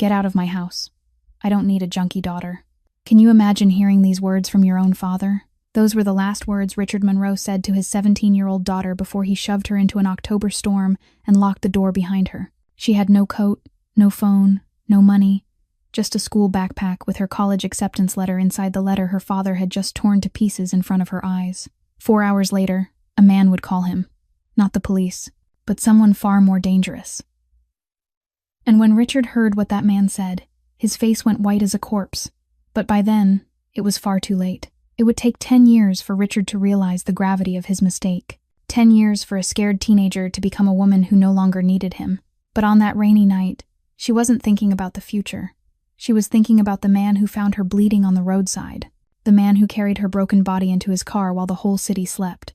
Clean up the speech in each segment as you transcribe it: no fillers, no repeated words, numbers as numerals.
Get out of my house. I don't need a junkie daughter." Can you imagine hearing these words from your own father? Those were the last words Richard Monroe said to his 17-year-old daughter before he shoved her into an October storm and locked the door behind her. She had no coat, no phone, no money, just a school backpack with her college acceptance letter inside the letter her father had just torn to pieces in front of her eyes. 4 hours later, a man would call him. Not the police, but someone far more dangerous. And when Richard heard what that man said, his face went white as a corpse. But by then, it was far too late. It would take 10 years for Richard to realize the gravity of his mistake. 10 years for a scared teenager to become a woman who no longer needed him. But on that rainy night, she wasn't thinking about the future. She was thinking about the man who found her bleeding on the roadside. The man who carried her broken body into his car while the whole city slept.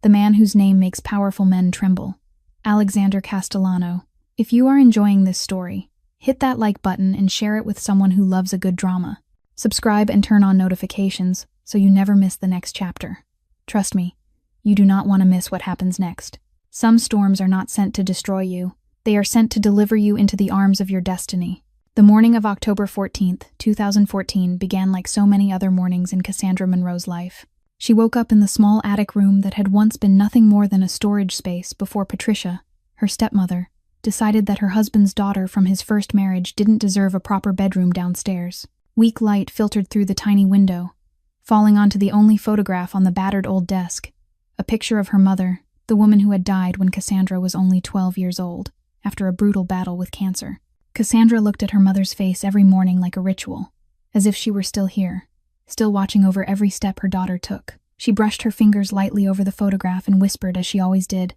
The man whose name makes powerful men tremble. Alexander Castellano. If you are enjoying this story, hit that like button and share it with someone who loves a good drama. Subscribe and turn on notifications so you never miss the next chapter. Trust me, you do not want to miss what happens next. Some storms are not sent to destroy you. They are sent to deliver you into the arms of your destiny. The morning of October 14th, 2014 began like so many other mornings in Cassandra Monroe's life. She woke up in the small attic room that had once been nothing more than a storage space before Patricia, her stepmother, decided that her husband's daughter from his first marriage didn't deserve a proper bedroom downstairs. Weak light filtered through the tiny window, falling onto the only photograph on the battered old desk, a picture of her mother, the woman who had died when Cassandra was only 12 years old, after a brutal battle with cancer. Cassandra looked at her mother's face every morning like a ritual, as if she were still here, still watching over every step her daughter took. She brushed her fingers lightly over the photograph and whispered as she always did,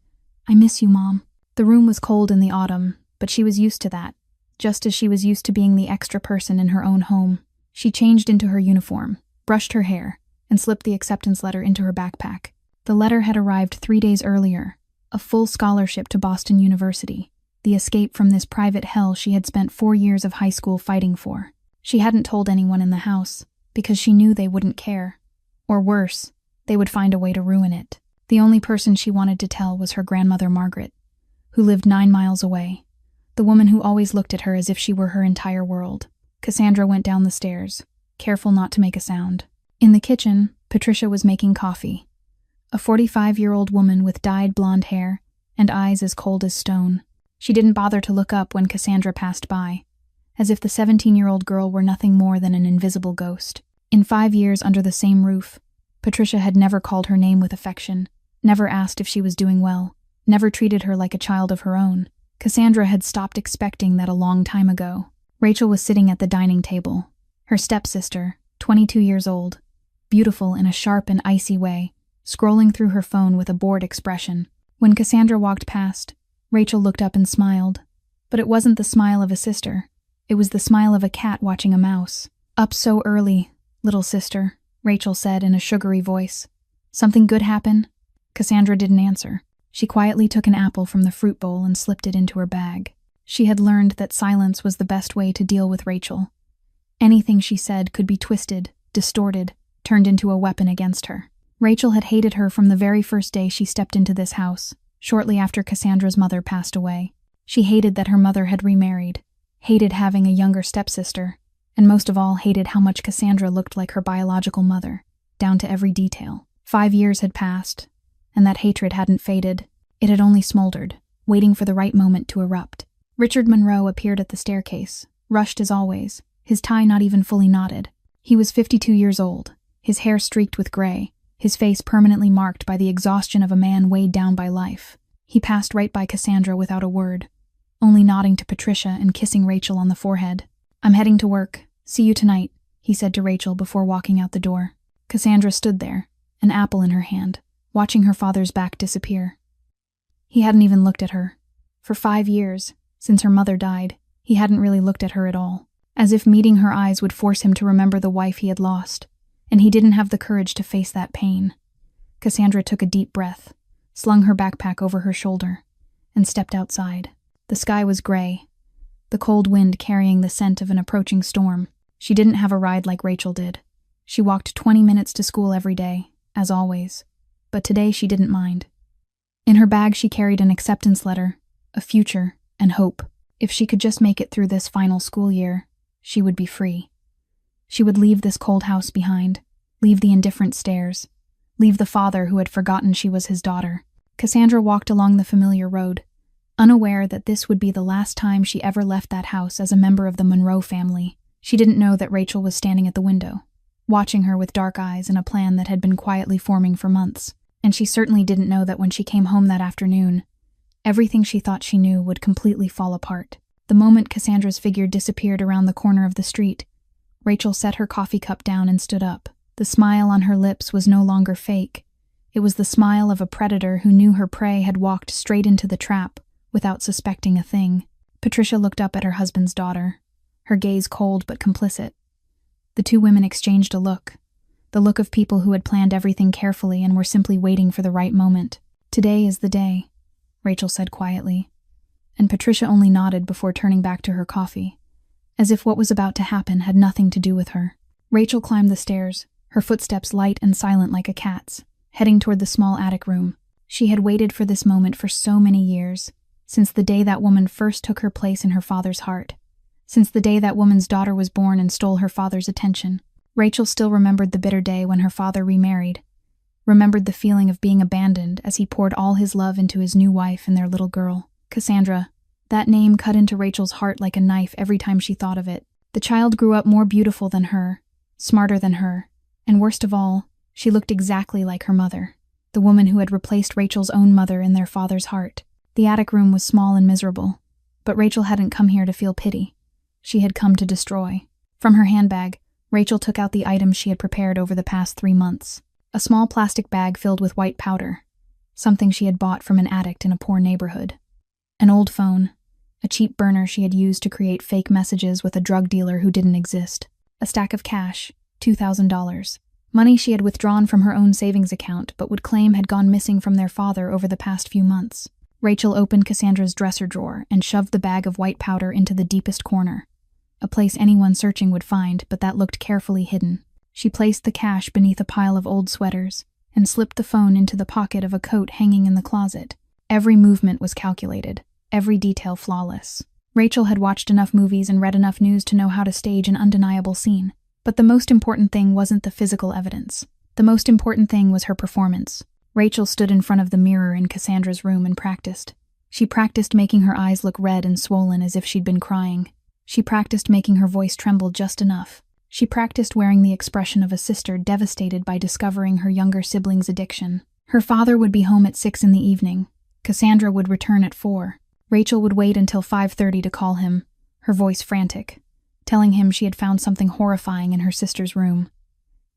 "I miss you, Mom." The room was cold in the autumn, but she was used to that, just as she was used to being the extra person in her own home. She changed into her uniform, brushed her hair, and slipped the acceptance letter into her backpack. The letter had arrived 3 days earlier, a full scholarship to Boston University, the escape from this private hell she had spent 4 years of high school fighting for. She hadn't told anyone in the house, because she knew they wouldn't care. Or worse, they would find a way to ruin it. The only person she wanted to tell was her grandmother Margaret, who lived 9 miles away, the woman who always looked at her as if she were her entire world. Cassandra went down the stairs, careful not to make a sound. In the kitchen, Patricia was making coffee. A 45-year-old woman with dyed blonde hair and eyes as cold as stone. She didn't bother to look up when Cassandra passed by, as if the 17-year-old girl were nothing more than an invisible ghost. In 5 years under the same roof, Patricia had never called her name with affection, never asked if she was doing well, never treated her like a child of her own. Cassandra had stopped expecting that a long time ago. Rachel was sitting at the dining table. Her stepsister, 22 years old, beautiful in a sharp and icy way, scrolling through her phone with a bored expression. When Cassandra walked past, Rachel looked up and smiled. But it wasn't the smile of a sister. It was the smile of a cat watching a mouse. "Up so early, little sister," Rachel said in a sugary voice. "Something good happen?" Cassandra didn't answer. She quietly took an apple from the fruit bowl and slipped it into her bag. She had learned that silence was the best way to deal with Rachel. Anything she said could be twisted, distorted, turned into a weapon against her. Rachel had hated her from the very first day she stepped into this house, shortly after Cassandra's mother passed away. She hated that her mother had remarried, hated having a younger stepsister, and most of all hated how much Cassandra looked like her biological mother, down to every detail. 5 years had passed, and that hatred hadn't faded. It had only smoldered, waiting for the right moment to erupt. Richard Monroe appeared at the staircase, rushed as always, his tie not even fully knotted. He was 52 years old, his hair streaked with gray, his face permanently marked by the exhaustion of a man weighed down by life. He passed right by Cassandra without a word, only nodding to Patricia and kissing Rachel on the forehead. "I'm heading to work. See you tonight," he said to Rachel before walking out the door. Cassandra stood there, an apple in her hand, watching her father's back disappear. He hadn't even looked at her. For 5 years, since her mother died, he hadn't really looked at her at all, as if meeting her eyes would force him to remember the wife he had lost, and he didn't have the courage to face that pain. Cassandra took a deep breath, slung her backpack over her shoulder, and stepped outside. The sky was gray, the cold wind carrying the scent of an approaching storm. She didn't have a ride like Rachel did. She walked 20 minutes to school every day, as always, but today she didn't mind. In her bag she carried an acceptance letter, a future, and hope. If she could just make it through this final school year, she would be free. She would leave this cold house behind, leave the indifferent stares, leave the father who had forgotten she was his daughter. Cassandra walked along the familiar road, unaware that this would be the last time she ever left that house as a member of the Monroe family. She didn't know that Rachel was standing at the window, watching her with dark eyes and a plan that had been quietly forming for months. And she certainly didn't know that when she came home that afternoon, everything she thought she knew would completely fall apart. The moment Cassandra's figure disappeared around the corner of the street, Rachel set her coffee cup down and stood up. The smile on her lips was no longer fake. It was the smile of a predator who knew her prey had walked straight into the trap without suspecting a thing. Patricia looked up at her husband's daughter, her gaze cold but complicit. The two women exchanged a look, the look of people who had planned everything carefully and were simply waiting for the right moment. "Today is the day," Rachel said quietly, and Patricia only nodded before turning back to her coffee, as if what was about to happen had nothing to do with her. Rachel climbed the stairs, her footsteps light and silent like a cat's, heading toward the small attic room. She had waited for this moment for so many years, since the day that woman first took her place in her father's heart, since the day that woman's daughter was born and stole her father's attention. Rachel still remembered the bitter day when her father remarried, remembered the feeling of being abandoned as he poured all his love into his new wife and their little girl. Cassandra. That name cut into Rachel's heart like a knife every time she thought of it. The child grew up more beautiful than her, smarter than her, and worst of all, she looked exactly like her mother, the woman who had replaced Rachel's own mother in their father's heart. The attic room was small and miserable, but Rachel hadn't come here to feel pity. She had come to destroy. From her handbag, Rachel took out the items she had prepared over the past 3 months. A small plastic bag filled with white powder, something she had bought from an addict in a poor neighborhood. An old phone, a cheap burner she had used to create fake messages with a drug dealer who didn't exist. A stack of cash, $2,000. Money she had withdrawn from her own savings account but would claim had gone missing from their father over the past few months. Rachel opened Cassandra's dresser drawer and shoved the bag of white powder into the deepest corner, a place anyone searching would find, but that looked carefully hidden. She placed the cash beneath a pile of old sweaters and slipped the phone into the pocket of a coat hanging in the closet. Every movement was calculated, every detail flawless. Rachel had watched enough movies and read enough news to know how to stage an undeniable scene. But the most important thing wasn't the physical evidence. The most important thing was her performance. Rachel stood in front of the mirror in Cassandra's room and practiced. She practiced making her eyes look red and swollen as if she'd been crying. She practiced making her voice tremble just enough. She practiced wearing the expression of a sister devastated by discovering her younger sibling's addiction. Her father would be home at 6 in the evening. Cassandra would return at 4. Rachel would wait until 5:30 to call him, her voice frantic, telling him she had found something horrifying in her sister's room.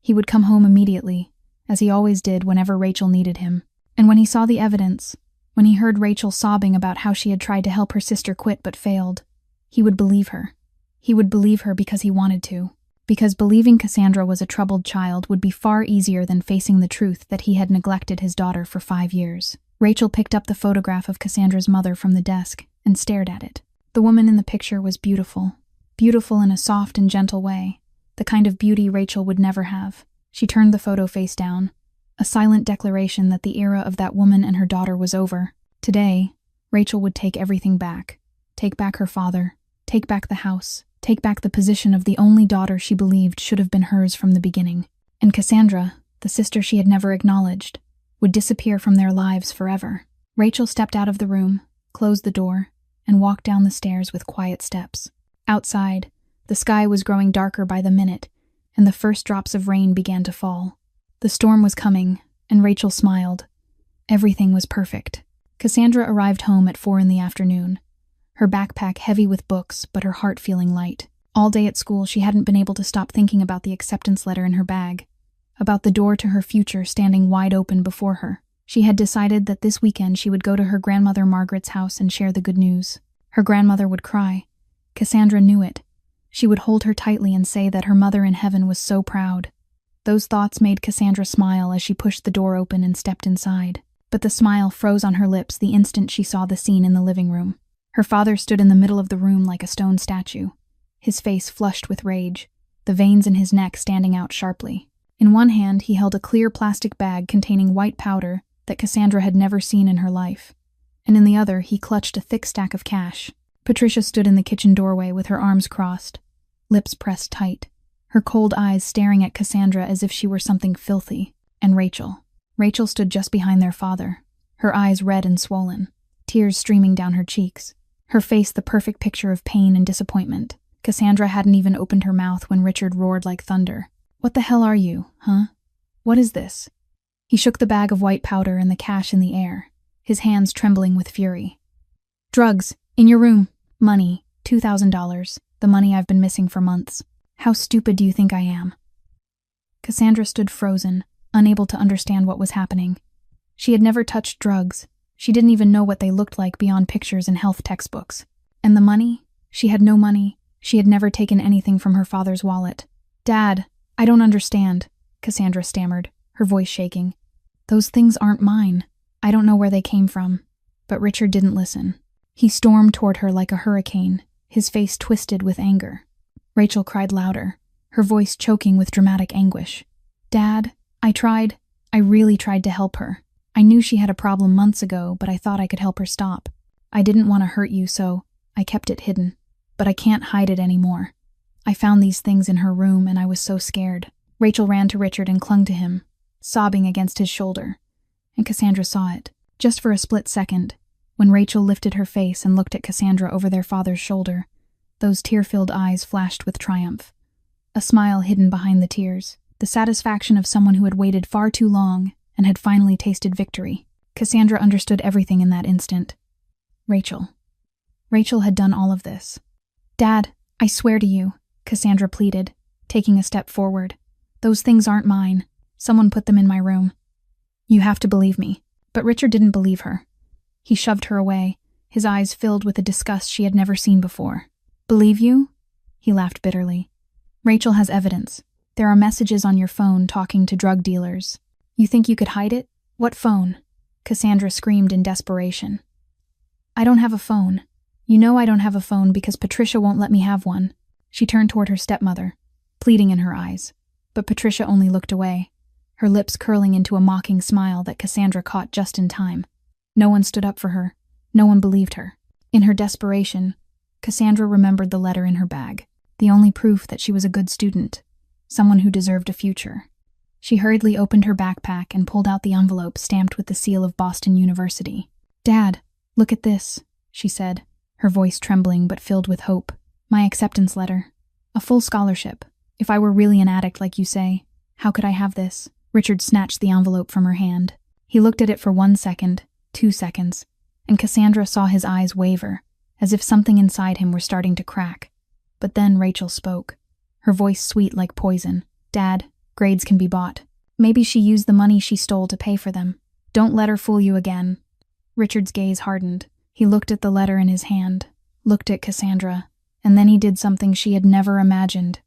He would come home immediately, as he always did whenever Rachel needed him. And when he saw the evidence, when he heard Rachel sobbing about how she had tried to help her sister quit but failed, he would believe her. He would believe her because he wanted to. Because believing Cassandra was a troubled child would be far easier than facing the truth that he had neglected his daughter for 5 years. Rachel picked up the photograph of Cassandra's mother from the desk and stared at it. The woman in the picture was beautiful. Beautiful in a soft and gentle way, the kind of beauty Rachel would never have. She turned the photo face down, a silent declaration that the era of that woman and her daughter was over. Today, Rachel would take everything back. Take back her father, take back the house, take back the position of the only daughter she believed should have been hers from the beginning. And Cassandra, the sister she had never acknowledged, would disappear from their lives forever. Rachel stepped out of the room, closed the door, and walked down the stairs with quiet steps. Outside, the sky was growing darker by the minute, and the first drops of rain began to fall. The storm was coming, and Rachel smiled. Everything was perfect. Cassandra arrived home at 4 in the afternoon, her backpack heavy with books, but her heart feeling light. All day at school, she hadn't been able to stop thinking about the acceptance letter in her bag, about the door to her future standing wide open before her. She had decided that this weekend she would go to her grandmother Margaret's house and share the good news. Her grandmother would cry. Cassandra knew it. She would hold her tightly and say that her mother in heaven was so proud. Those thoughts made Cassandra smile as she pushed the door open and stepped inside. But the smile froze on her lips the instant she saw the scene in the living room. Her father stood in the middle of the room like a stone statue, his face flushed with rage, the veins in his neck standing out sharply. In one hand, he held a clear plastic bag containing white powder that Cassandra had never seen in her life, and in the other, he clutched a thick stack of cash. Patricia stood in the kitchen doorway with her arms crossed, lips pressed tight, her cold eyes staring at Cassandra as if she were something filthy, and Rachel. Rachel stood just behind their father, her eyes red and swollen, tears streaming down her cheeks, her face the perfect picture of pain and disappointment. Cassandra hadn't even opened her mouth when Richard roared like thunder. "What the hell are you, huh? What is this?" He shook the bag of white powder and the cash in the air, his hands trembling with fury. "Drugs, in your room. Money, $2,000, the money I've been missing for months. How stupid do you think I am?" Cassandra stood frozen, unable to understand what was happening. She had never touched drugs. She didn't even know what they looked like beyond pictures in health textbooks. And the money? She had no money. She had never taken anything from her father's wallet. "Dad, I don't understand," Cassandra stammered, her voice shaking. "Those things aren't mine. I don't know where they came from." But Richard didn't listen. He stormed toward her like a hurricane, his face twisted with anger. Rachel cried louder, her voice choking with dramatic anguish. "Dad, I really tried to help her. I knew she had a problem months ago, but I thought I could help her stop. I didn't want to hurt you, so I kept it hidden. But I can't hide it anymore. I found these things in her room and I was so scared." Rachel ran to Richard and clung to him, sobbing against his shoulder. And Cassandra saw it, just for a split second, when Rachel lifted her face and looked at Cassandra over their father's shoulder. Those tear-filled eyes flashed with triumph. A smile hidden behind the tears, the satisfaction of someone who had waited far too long and had finally tasted victory. Cassandra understood everything in that instant. Rachel had done all of this. "Dad, I swear to you," Cassandra pleaded, taking a step forward. "Those things aren't mine. Someone put them in my room. You have to believe me." But Richard didn't believe her. He shoved her away, his eyes filled with a disgust she had never seen before. "Believe you?" He laughed bitterly. "Rachel has evidence. There are messages on your phone talking to drug dealers. You think you could hide it? What phone?" Cassandra screamed in desperation. "I don't have a phone. You know I don't have a phone because Patricia won't let me have one." She turned toward her stepmother, pleading in her eyes. But Patricia only looked away, her lips curling into a mocking smile that Cassandra caught just in time. No one stood up for her. No one believed her. In her desperation, Cassandra remembered the letter in her bag, the only proof that she was a good student, someone who deserved a future. She hurriedly opened her backpack and pulled out the envelope stamped with the seal of Boston University. "Dad, look at this," she said, her voice trembling but filled with hope. "My acceptance letter. A full scholarship. If I were really an addict like you say, how could I have this?" Richard snatched the envelope from her hand. He looked at it for 1 second, 2 seconds, and Cassandra saw his eyes waver, as if something inside him were starting to crack. But then Rachel spoke, her voice sweet like poison. "Dad, grades can be bought. Maybe she used the money she stole to pay for them. Don't let her fool you again." Richard's gaze hardened. He looked at the letter in his hand, looked at Cassandra, and then he did something she had never imagined.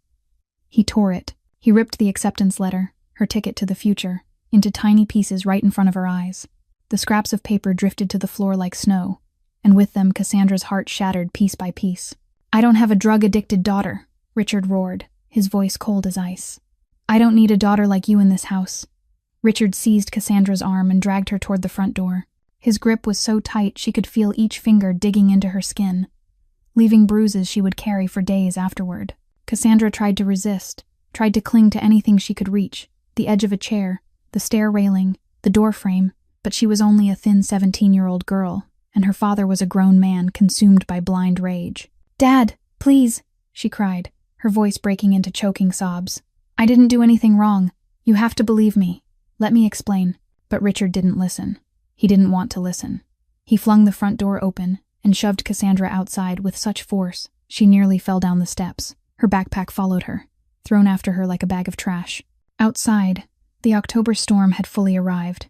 He tore it. He ripped the acceptance letter, her ticket to the future, into tiny pieces right in front of her eyes. The scraps of paper drifted to the floor like snow, and with them Cassandra's heart shattered piece by piece. "I don't have a drug-addicted daughter," Richard roared, his voice cold as ice. "I don't need a daughter like you in this house." Richard seized Cassandra's arm and dragged her toward the front door. His grip was so tight she could feel each finger digging into her skin, leaving bruises she would carry for days afterward. Cassandra tried to resist, tried to cling to anything she could reach, the edge of a chair, the stair railing, the door frame, but she was only a thin 17-year-old girl, and her father was a grown man consumed by blind rage. "Dad, please," she cried, her voice breaking into choking sobs. "I didn't do anything wrong. You have to believe me. Let me explain." But Richard didn't listen. He didn't want to listen. He flung the front door open and shoved Cassandra outside with such force she nearly fell down the steps. Her backpack followed her, thrown after her like a bag of trash. Outside, the October storm had fully arrived.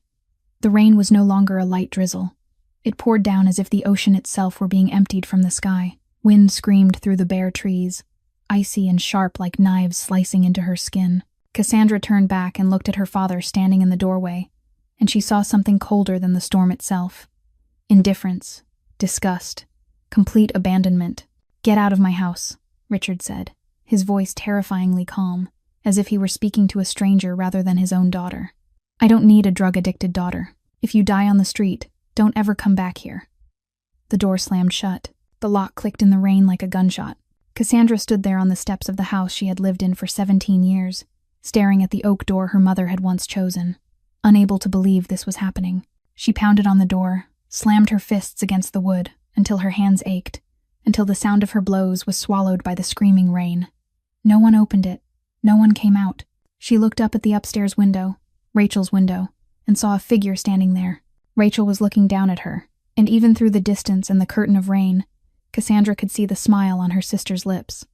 The rain was no longer a light drizzle. It poured down as if the ocean itself were being emptied from the sky. Wind screamed through the bare trees, icy and sharp like knives slicing into her skin. Cassandra turned back and looked at her father standing in the doorway, and she saw something colder than the storm itself. Indifference, disgust, complete abandonment. "Get out of my house," Richard said, his voice terrifyingly calm, as if he were speaking to a stranger rather than his own daughter. "I don't need a drug-addicted daughter. If you die on the street, don't ever come back here." The door slammed shut. The lock clicked in the rain like a gunshot. Cassandra stood there on the steps of the house she had lived in for 17 years, staring at the oak door her mother had once chosen. Unable to believe this was happening, she pounded on the door, slammed her fists against the wood until her hands ached, until the sound of her blows was swallowed by the screaming rain. No one opened it. No one came out. She looked up at the upstairs window, Rachel's window, and saw a figure standing there. Rachel was looking down at her, and even through the distance and the curtain of rain, Cassandra could see the smile on her sister's lips.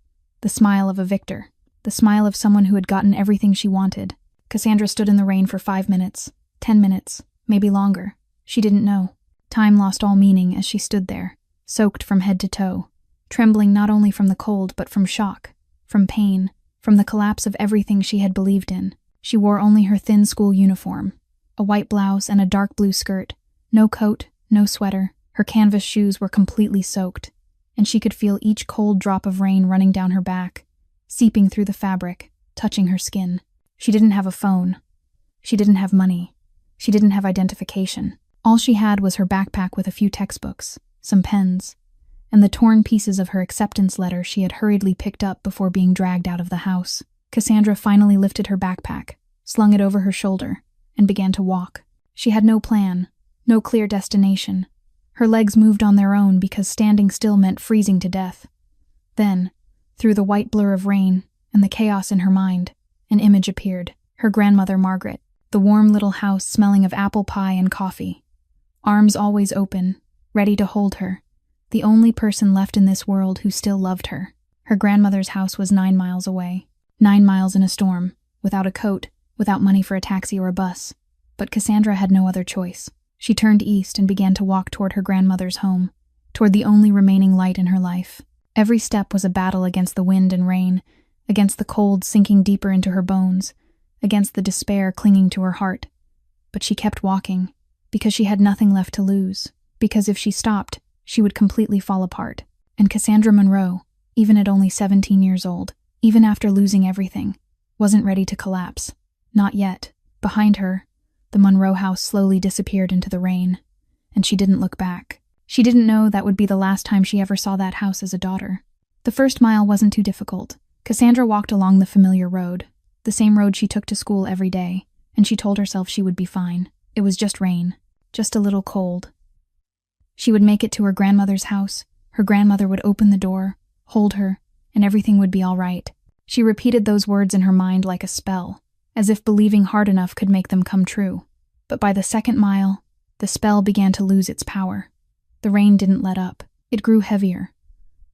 The smile of a victor. The smile of someone who had gotten everything she wanted. Cassandra stood in the rain for 5 minutes, 10 minutes, maybe longer. She didn't know. Time lost all meaning as she stood there, soaked from head to toe, trembling not only from the cold but from shock, from pain, from the collapse of everything she had believed in. She wore only her thin school uniform, a white blouse and a dark blue skirt, no coat, no sweater. Her canvas shoes were completely soaked, and she could feel each cold drop of rain running down her back, seeping through the fabric, touching her skin. She didn't have a phone. She didn't have money. She didn't have identification. All she had was her backpack with a few textbooks, some pens, and the torn pieces of her acceptance letter she had hurriedly picked up before being dragged out of the house. Cassandra finally lifted her backpack, slung it over her shoulder, and began to walk. She had no plan, no clear destination. Her legs moved on their own because standing still meant freezing to death. Then, through the white blur of rain and the chaos in her mind, an image appeared. Her grandmother Margaret, the warm little house smelling of apple pie and coffee. Arms always open, ready to hold her. The only person left in this world who still loved her. Her grandmother's house was 9 miles away. 9 miles in a storm, without a coat, without money for a taxi or a bus. But Cassandra had no other choice. She turned east and began to walk toward her grandmother's home, toward the only remaining light in her life. Every step was a battle against the wind and rain, against the cold sinking deeper into her bones, against the despair clinging to her heart. But she kept walking, because she had nothing left to lose, because if she stopped, she would completely fall apart. And Cassandra Monroe, even at only 17 years old, even after losing everything, wasn't ready to collapse. Not yet. Behind her, the Monroe house slowly disappeared into the rain, and she didn't look back. She didn't know that would be the last time she ever saw that house as a daughter. The first mile wasn't too difficult. Cassandra walked along the familiar road, the same road she took to school every day, and she told herself she would be fine. It was just rain, just a little cold. She would make it to her grandmother's house, her grandmother would open the door, hold her, and everything would be all right. She repeated those words in her mind like a spell, as if believing hard enough could make them come true. But by the second mile, the spell began to lose its power. The rain didn't let up. It grew heavier,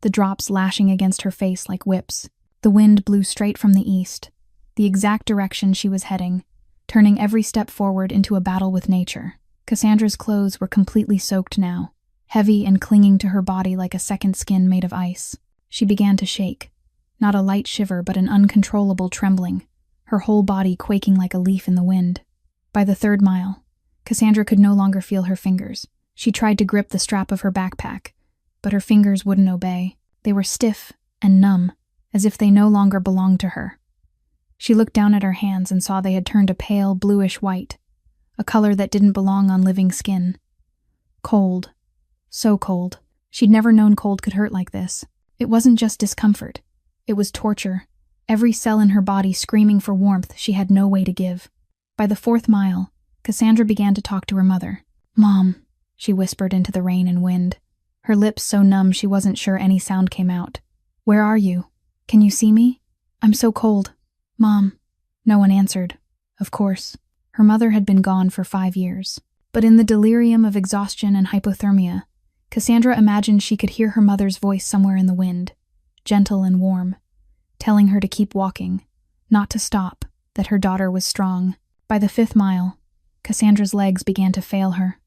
the drops lashing against her face like whips. The wind blew straight from the east, the exact direction she was heading, turning every step forward into a battle with nature. Cassandra's clothes were completely soaked now, heavy and clinging to her body like a second skin made of ice. She began to shake, not a light shiver but an uncontrollable trembling, her whole body quaking like a leaf in the wind. By the third mile, Cassandra could no longer feel her fingers. She tried to grip the strap of her backpack, but her fingers wouldn't obey. They were stiff and numb, as if they no longer belonged to her. She looked down at her hands and saw they had turned a pale, bluish white, a color that didn't belong on living skin. Cold. So cold. She'd never known cold could hurt like this. It wasn't just discomfort. It was torture. Every cell in her body screaming for warmth she had no way to give. By the fourth mile, Cassandra began to talk to her mother. "Mom," she whispered into the rain and wind, her lips so numb she wasn't sure any sound came out. "Where are you? Can you see me? I'm so cold. Mom." No one answered. Of course, her mother had been gone for 5 years. But in the delirium of exhaustion and hypothermia, Cassandra imagined she could hear her mother's voice somewhere in the wind, gentle and warm, telling her to keep walking, not to stop, that her daughter was strong. By the 5th mile, Cassandra's legs began to fail her.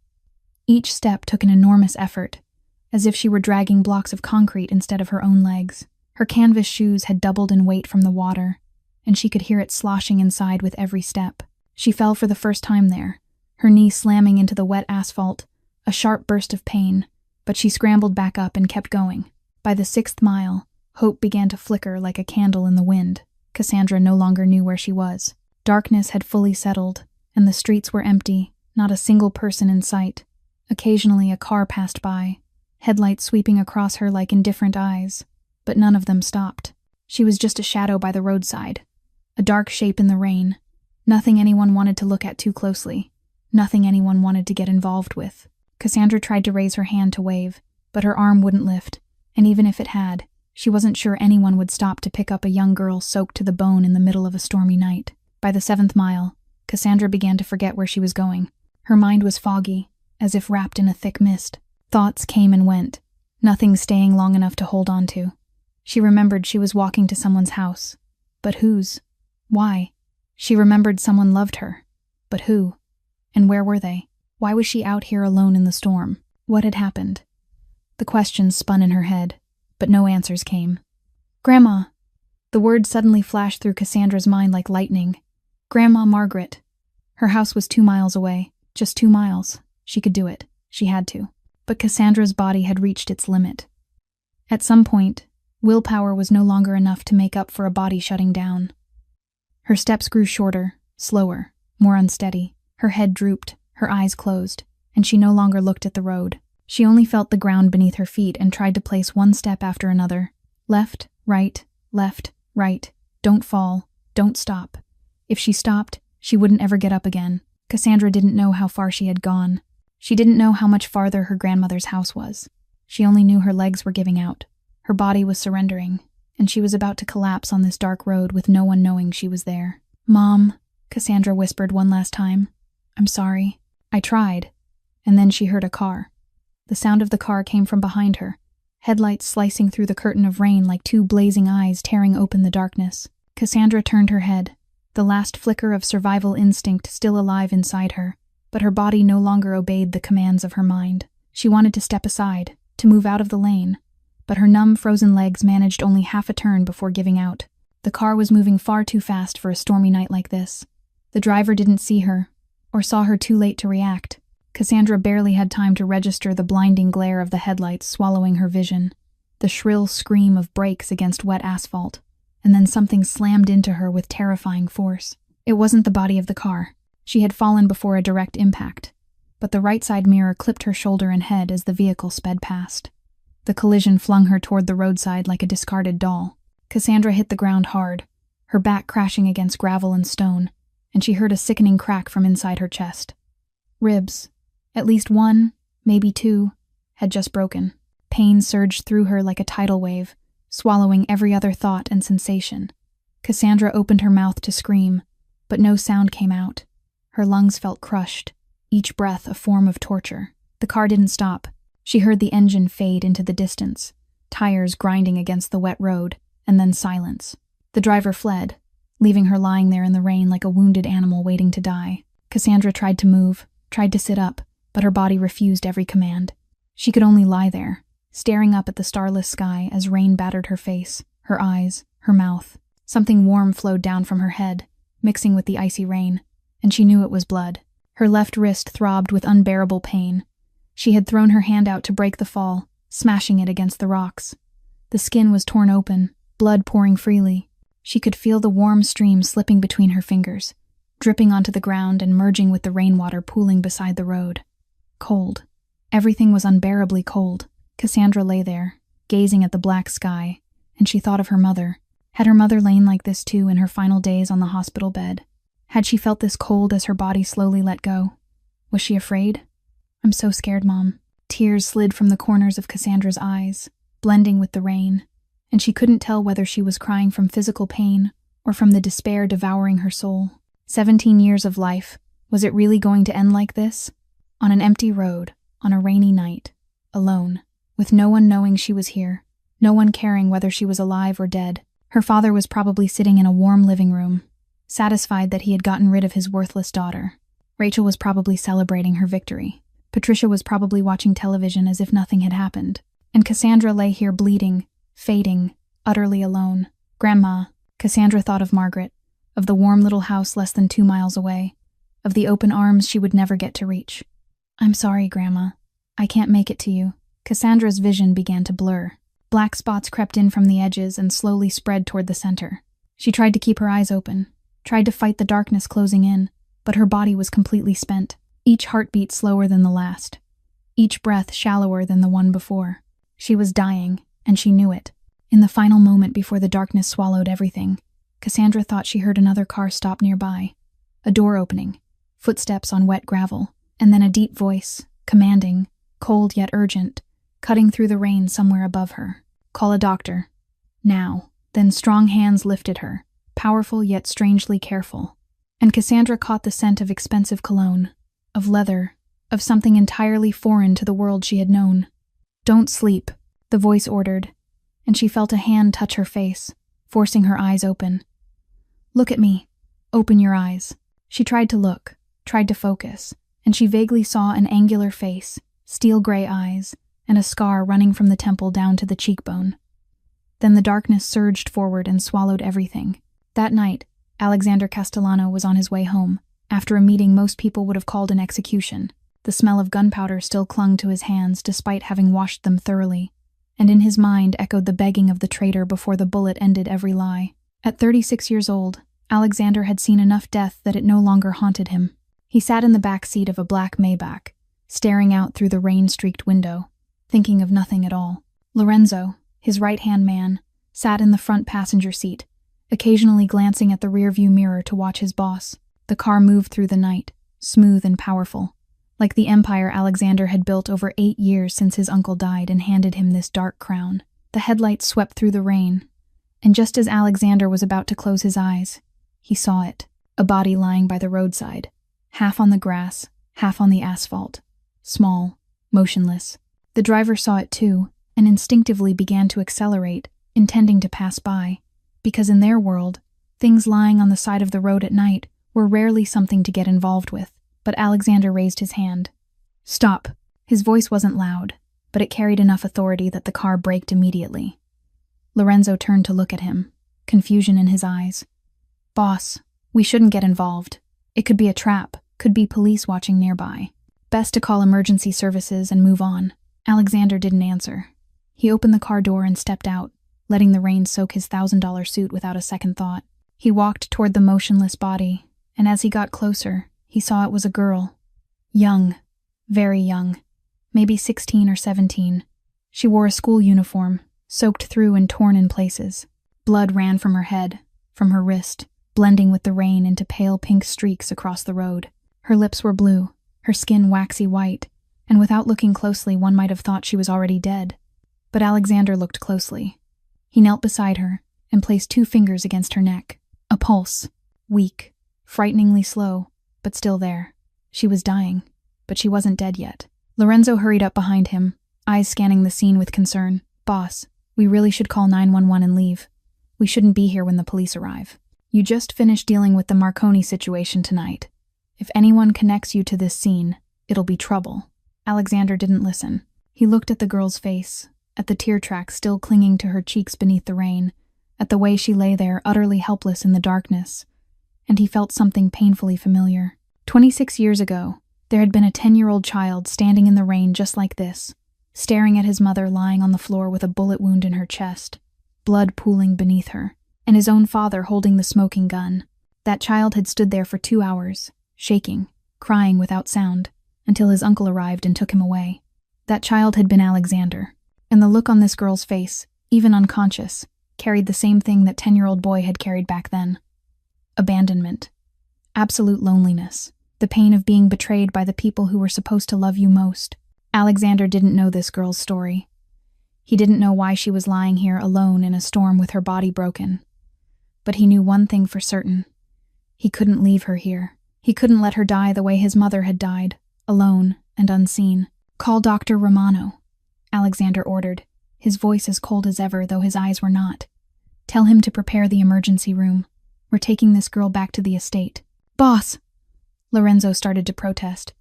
Each step took an enormous effort, as if she were dragging blocks of concrete instead of her own legs. Her canvas shoes had doubled in weight from the water, and she could hear it sloshing inside with every step. She fell for the first time there, her knee slamming into the wet asphalt, a sharp burst of pain, but she scrambled back up and kept going. By the 6th mile, hope began to flicker like a candle in the wind. Cassandra no longer knew where she was. Darkness had fully settled, and the streets were empty, not a single person in sight. Occasionally a car passed by, headlights sweeping across her like indifferent eyes, but none of them stopped. She was just a shadow by the roadside, a dark shape in the rain, nothing anyone wanted to look at too closely, nothing anyone wanted to get involved with. Cassandra tried to raise her hand to wave, but her arm wouldn't lift, and even if it had, she wasn't sure anyone would stop to pick up a young girl soaked to the bone in the middle of a stormy night. By the 7th mile, Cassandra began to forget where she was going. Her mind was foggy, as if wrapped in a thick mist. Thoughts came and went, nothing staying long enough to hold on to. She remembered she was walking to someone's house. But whose? Why? She remembered someone loved her. But who? And where were they? Why was she out here alone in the storm? What had happened? The questions spun in her head, but no answers came. Grandma! The word suddenly flashed through Cassandra's mind like lightning. Grandma Margaret. Her house was 2 miles away. Just 2 miles. She could do it. She had to. But Cassandra's body had reached its limit. At some point, willpower was no longer enough to make up for a body shutting down. Her steps grew shorter, slower, more unsteady. Her head drooped, her eyes closed, and she no longer looked at the road. She only felt the ground beneath her feet and tried to place one step after another. Left, right, left, right. Don't fall. Don't stop. If she stopped, she wouldn't ever get up again. Cassandra didn't know how far she had gone. She didn't know how much farther her grandmother's house was. She only knew her legs were giving out. Her body was surrendering, and she was about to collapse on this dark road with no one knowing she was there. Mom, Cassandra whispered one last time. I'm sorry. I tried. And then she heard a car. The sound of the car came from behind her, headlights slicing through the curtain of rain like 2 blazing eyes tearing open the darkness. Cassandra turned her head, the last flicker of survival instinct still alive inside her, but her body no longer obeyed the commands of her mind. She wanted to step aside, to move out of the lane, but her numb, frozen legs managed only half a turn before giving out. The car was moving far too fast for a stormy night like this. The driver didn't see her, or saw her too late to react. Cassandra barely had time to register the blinding glare of the headlights swallowing her vision, the shrill scream of brakes against wet asphalt, and then something slammed into her with terrifying force. It wasn't the body of the car. She had fallen before a direct impact, but the right side mirror clipped her shoulder and head as the vehicle sped past. The collision flung her toward the roadside like a discarded doll. Cassandra hit the ground hard, her back crashing against gravel and stone, and she heard a sickening crack from inside her chest. Ribs, at least 1, maybe 2, had just broken. Pain surged through her like a tidal wave, swallowing every other thought and sensation. Cassandra opened her mouth to scream, but no sound came out. Her lungs felt crushed, each breath a form of torture. The car didn't stop. She heard the engine fade into the distance, tires grinding against the wet road, and then silence. The driver fled, leaving her lying there in the rain like a wounded animal waiting to die. Cassandra tried to move, tried to sit up, but her body refused every command. She could only lie there, staring up at the starless sky as rain battered her face, her eyes, her mouth. Something warm flowed down from her head, mixing with the icy rain, and she knew it was blood. Her left wrist throbbed with unbearable pain. She had thrown her hand out to break the fall, smashing it against the rocks. The skin was torn open, blood pouring freely. She could feel the warm stream slipping between her fingers, dripping onto the ground and merging with the rainwater pooling beside the road. Cold. Everything was unbearably cold. Cassandra lay there, gazing at the black sky, and she thought of her mother. Had her mother lain like this too in her final days on the hospital bed? Had she felt this cold as her body slowly let go? Was she afraid? I'm so scared, Mom. Tears slid from the corners of Cassandra's eyes, blending with the rain, and she couldn't tell whether she was crying from physical pain or from the despair devouring her soul. 17 years of life. Was it really going to end like this? On an empty road, on a rainy night, alone, with no one knowing she was here, no one caring whether she was alive or dead. Her father was probably sitting in a warm living room, satisfied that he had gotten rid of his worthless daughter. Rachel was probably celebrating her victory. Patricia was probably watching television as if nothing had happened. And Cassandra lay here bleeding, fading, utterly alone. Grandma. Cassandra thought of Margaret, of the warm little house less than 2 miles away, of the open arms she would never get to reach. I'm sorry, Grandma. I can't make it to you. Cassandra's vision began to blur. Black spots crept in from the edges and slowly spread toward the center. She tried to keep her eyes open, tried to fight the darkness closing in, but her body was completely spent, each heartbeat slower than the last. each breath shallower than the one before. She was dying, and she knew it. In the final moment before the darkness swallowed everything, Cassandra thought she heard another car stop nearby. A door opening, footsteps on wet gravel, and then a deep voice, commanding, cold yet urgent, cutting through the rain somewhere above her. "Call a doctor. Now." Then strong hands lifted her, powerful yet strangely careful. And Cassandra caught the scent of expensive cologne, of leather, of something entirely foreign to the world she had known. "Don't sleep," the voice ordered, and she felt a hand touch her face, forcing her eyes open. "Look at me. Open your eyes." She tried to look, tried to focus, and she vaguely saw an angular face, steel gray eyes, and a scar running from the temple down to the cheekbone. Then the darkness surged forward and swallowed everything. That night, Alexander Castellano was on his way home, after a meeting most people would have called an execution. The smell of gunpowder still clung to his hands despite having washed them thoroughly, and in his mind echoed the begging of the traitor before the bullet ended every lie. At 36 years old, Alexander had seen enough death that it no longer haunted him. He sat in the back seat of a black Maybach, staring out through the rain-streaked window, thinking of nothing at all. Lorenzo, his right-hand man, sat in the front passenger seat, occasionally glancing at the rearview mirror to watch his boss. The car moved through the night, smooth and powerful, like the empire Alexander had built over 8 years since his uncle died and handed him this dark crown. The headlights swept through the rain, and just as Alexander was about to close his eyes, he saw it, a body lying by the roadside, half on the grass, half on the asphalt, small, motionless. The driver saw it too, and instinctively began to accelerate, intending to pass by, because in their world, things lying on the side of the road at night were rarely something to get involved with. But Alexander raised his hand. "Stop." His voice wasn't loud, but it carried enough authority that the car braked immediately. Lorenzo turned to look at him, confusion in his eyes. "Boss, we shouldn't get involved. It could be a trap, could be police watching nearby. Best to call emergency services and move on." Alexander didn't answer. He opened the car door and stepped out, letting the rain soak his $1,000 suit without a second thought. He walked toward the motionless body, and as he got closer, he saw it was a girl. Young, very young, maybe 16 or 17. She wore a school uniform, soaked through and torn in places. Blood ran from her head, from her wrist, blending with the rain into pale pink streaks across the road. Her lips were blue, her skin waxy white, and without looking closely one might have thought she was already dead. But Alexander looked closely. He knelt beside her and placed 2 fingers against her neck. A pulse, weak, frighteningly slow, but still there. She was dying, but she wasn't dead yet. Lorenzo hurried up behind him, eyes scanning the scene with concern. "Boss, we really should call 911 and leave. We shouldn't be here when the police arrive. You just finished dealing with the Marconi situation tonight. If anyone connects you to this scene, it'll be trouble." Alexander didn't listen. He looked at the girl's face, at the tear tracks still clinging to her cheeks beneath the rain, at the way she lay there utterly helpless in the darkness, and he felt something painfully familiar. 26 years ago, there had been a 10-year-old child standing in the rain just like this, staring at his mother lying on the floor with a bullet wound in her chest, blood pooling beneath her, and his own father holding the smoking gun. That child had stood there for 2 hours, shaking, crying without sound, until his uncle arrived and took him away. That child had been Alexander, and the look on this girl's face, even unconscious, carried the same thing that 10-year-old boy had carried back then. Abandonment. Absolute loneliness. The pain of being betrayed by the people who were supposed to love you most. Alexander didn't know this girl's story. He didn't know why she was lying here alone in a storm with her body broken. But he knew one thing for certain. He couldn't leave her here. He couldn't let her die the way his mother had died, alone and unseen. "Call Dr. Romano," Alexander ordered, his voice as cold as ever, though his eyes were not. "Tell him to prepare the emergency room. We're taking this girl back to the estate." "Boss!" Lorenzo started to protest,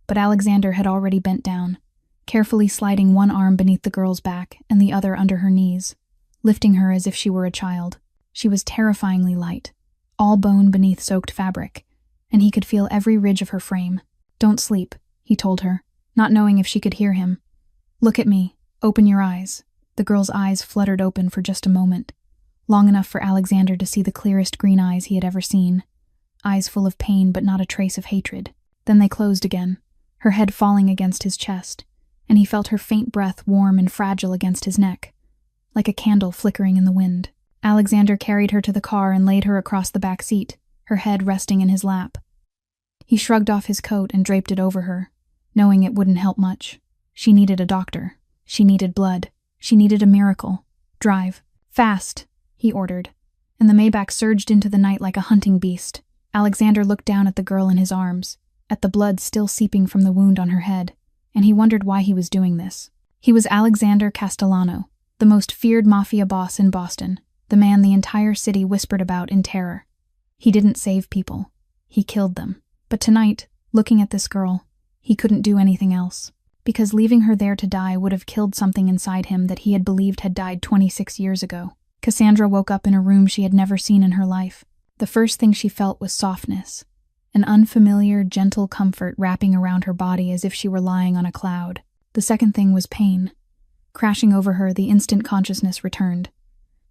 but Alexander had already bent down, carefully sliding one arm beneath the girl's back and the other under her knees, lifting her as if she were a child. She was terrifyingly light, all bone beneath soaked fabric, and he could feel every ridge of her frame. "Don't sleep," he told her, not knowing if she could hear him. "Look at me. Open your eyes." The girl's eyes fluttered open for just a moment, long enough for Alexander to see the clearest green eyes he had ever seen. Eyes full of pain but not a trace of hatred. Then they closed again, her head falling against his chest, and he felt her faint breath warm and fragile against his neck, like a candle flickering in the wind. Alexander carried her to the car and laid her across the back seat, her head resting in his lap. He shrugged off his coat and draped it over her, knowing it wouldn't help much. She needed a doctor. She needed blood. She needed a miracle. Drive. Fast, he ordered, and the Maybach surged into the night like a hunting beast. Alexander looked down at the girl in his arms, at the blood still seeping from the wound on her head, and he wondered why he was doing this. He was Alexander Castellano, the most feared Mafia boss in Boston, the man the entire city whispered about in terror. He didn't save people. He killed them. But tonight, looking at this girl, he couldn't do anything else, because leaving her there to die would have killed something inside him that he had believed had died 26 years ago. Cassandra woke up in a room she had never seen in her life. The first thing she felt was softness, an unfamiliar, gentle comfort wrapping around her body as if she were lying on a cloud. The second thing was pain. Crashing over her, the instant consciousness returned.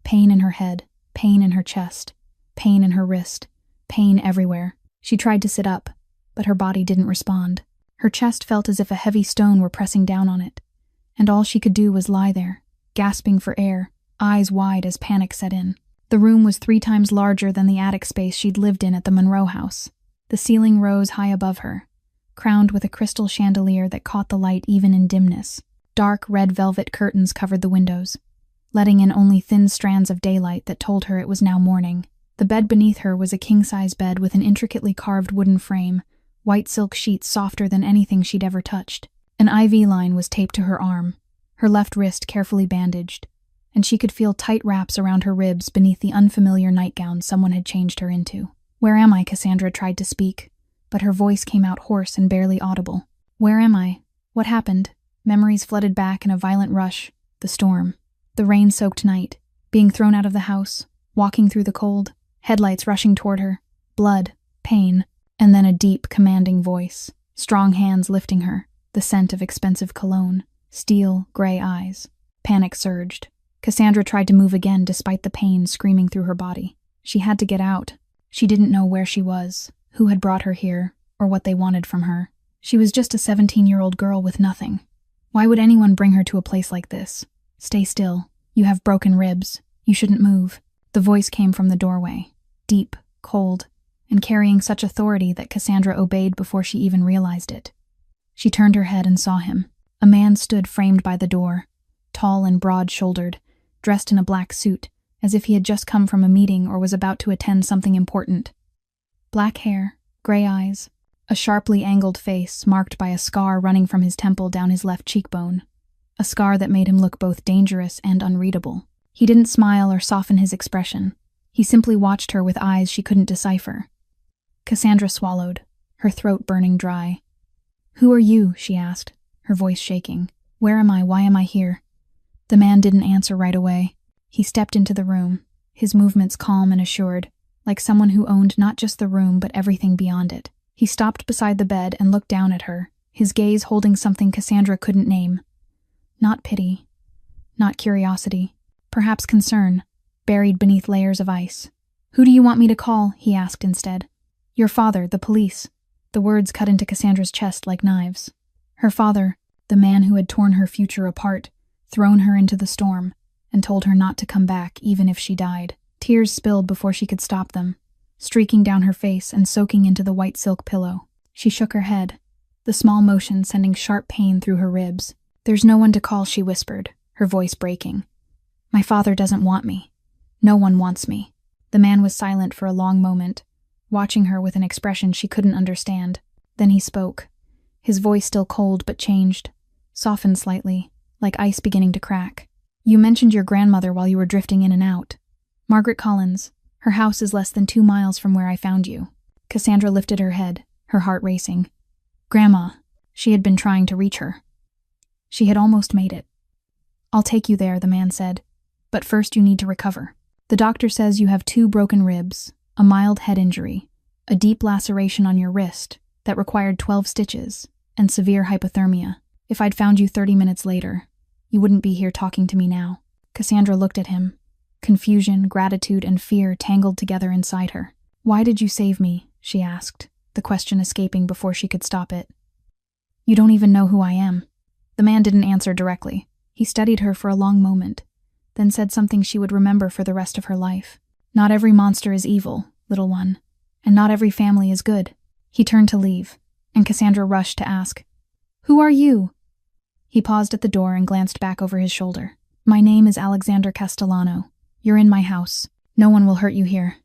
Pain in her head, pain in her chest, pain in her wrist, pain everywhere. She tried to sit up, but her body didn't respond. Her chest felt as if a heavy stone were pressing down on it, and all she could do was lie there, gasping for air, eyes wide as panic set in. The room was 3 times larger than the attic space she'd lived in at the Monroe house. The ceiling rose high above her, crowned with a crystal chandelier that caught the light even in dimness. Dark red velvet curtains covered the windows, letting in only thin strands of daylight that told her it was now morning. The bed beneath her was a king-size bed with an intricately carved wooden frame, white silk sheets softer than anything she'd ever touched. An IV line was taped to her arm, her left wrist carefully bandaged, and she could feel tight wraps around her ribs beneath the unfamiliar nightgown someone had changed her into. "Where am I?" Cassandra tried to speak, but her voice came out hoarse and barely audible. "Where am I? What happened?" Memories flooded back in a violent rush. The storm. The rain-soaked night. Being thrown out of the house. Walking through the cold. Headlights rushing toward her. Blood. Pain. And then a deep, commanding voice. Strong hands lifting her. The scent of expensive cologne. Steel, gray eyes. Panic surged. Cassandra tried to move again despite the pain screaming through her body. She had to get out. She didn't know where she was, who had brought her here, or what they wanted from her. She was just a 17-year-old girl with nothing. Why would anyone bring her to a place like this? "Stay still. You have broken ribs. You shouldn't move." The voice came from the doorway, deep, cold, and carrying such authority that Cassandra obeyed before she even realized it. She turned her head and saw him. A man stood framed by the door, tall and broad-shouldered, dressed in a black suit, as if he had just come from a meeting or was about to attend something important. Black hair, gray eyes, a sharply angled face marked by a scar running from his temple down his left cheekbone, a scar that made him look both dangerous and unreadable. He didn't smile or soften his expression. He simply watched her with eyes she couldn't decipher. Cassandra swallowed, her throat burning dry. "Who are you?" she asked, her voice shaking. "Where am I? Why am I here?" The man didn't answer right away. He stepped into the room, his movements calm and assured, like someone who owned not just the room but everything beyond it. He stopped beside the bed and looked down at her, his gaze holding something Cassandra couldn't name. Not pity, not curiosity, perhaps concern, buried beneath layers of ice. "Who do you want me to call?" he asked instead. "Your father, the police." The words cut into Cassandra's chest like knives. Her father, the man who had torn her future apart, thrown her into the storm, and told her not to come back even if she died. Tears spilled before she could stop them, streaking down her face and soaking into the white silk pillow. She shook her head, the small motion sending sharp pain through her ribs. "There's no one to call," she whispered, her voice breaking. "My father doesn't want me. No one wants me." The man was silent for a long moment, watching her with an expression she couldn't understand. Then he spoke, his voice still cold but changed, softened slightly, like ice beginning to crack. "You mentioned your grandmother while you were drifting in and out. Margaret Collins. Her house is less than 2 miles from where I found you." Cassandra lifted her head, her heart racing. Grandma. She had been trying to reach her. She had almost made it. "I'll take you there," the man said. "But first you need to recover. The doctor says you have 2 broken ribs, a mild head injury, a deep laceration on your wrist that required 12 stitches, and severe hypothermia. If I'd found you 30 minutes later, you wouldn't be here talking to me now." Cassandra looked at him. Confusion, gratitude, and fear tangled together inside her. "Why did you save me?" she asked, the question escaping before she could stop it. "You don't even know who I am." The man didn't answer directly. He studied her for a long moment, then said something she would remember for the rest of her life. Not every monster is evil, little one, and not every family is good. He turned to leave, and Cassandra rushed to ask, "Who are you?" He paused at the door and glanced back over his shoulder. "My name is Alexander Castellano. You're in my house. No one will hurt you here."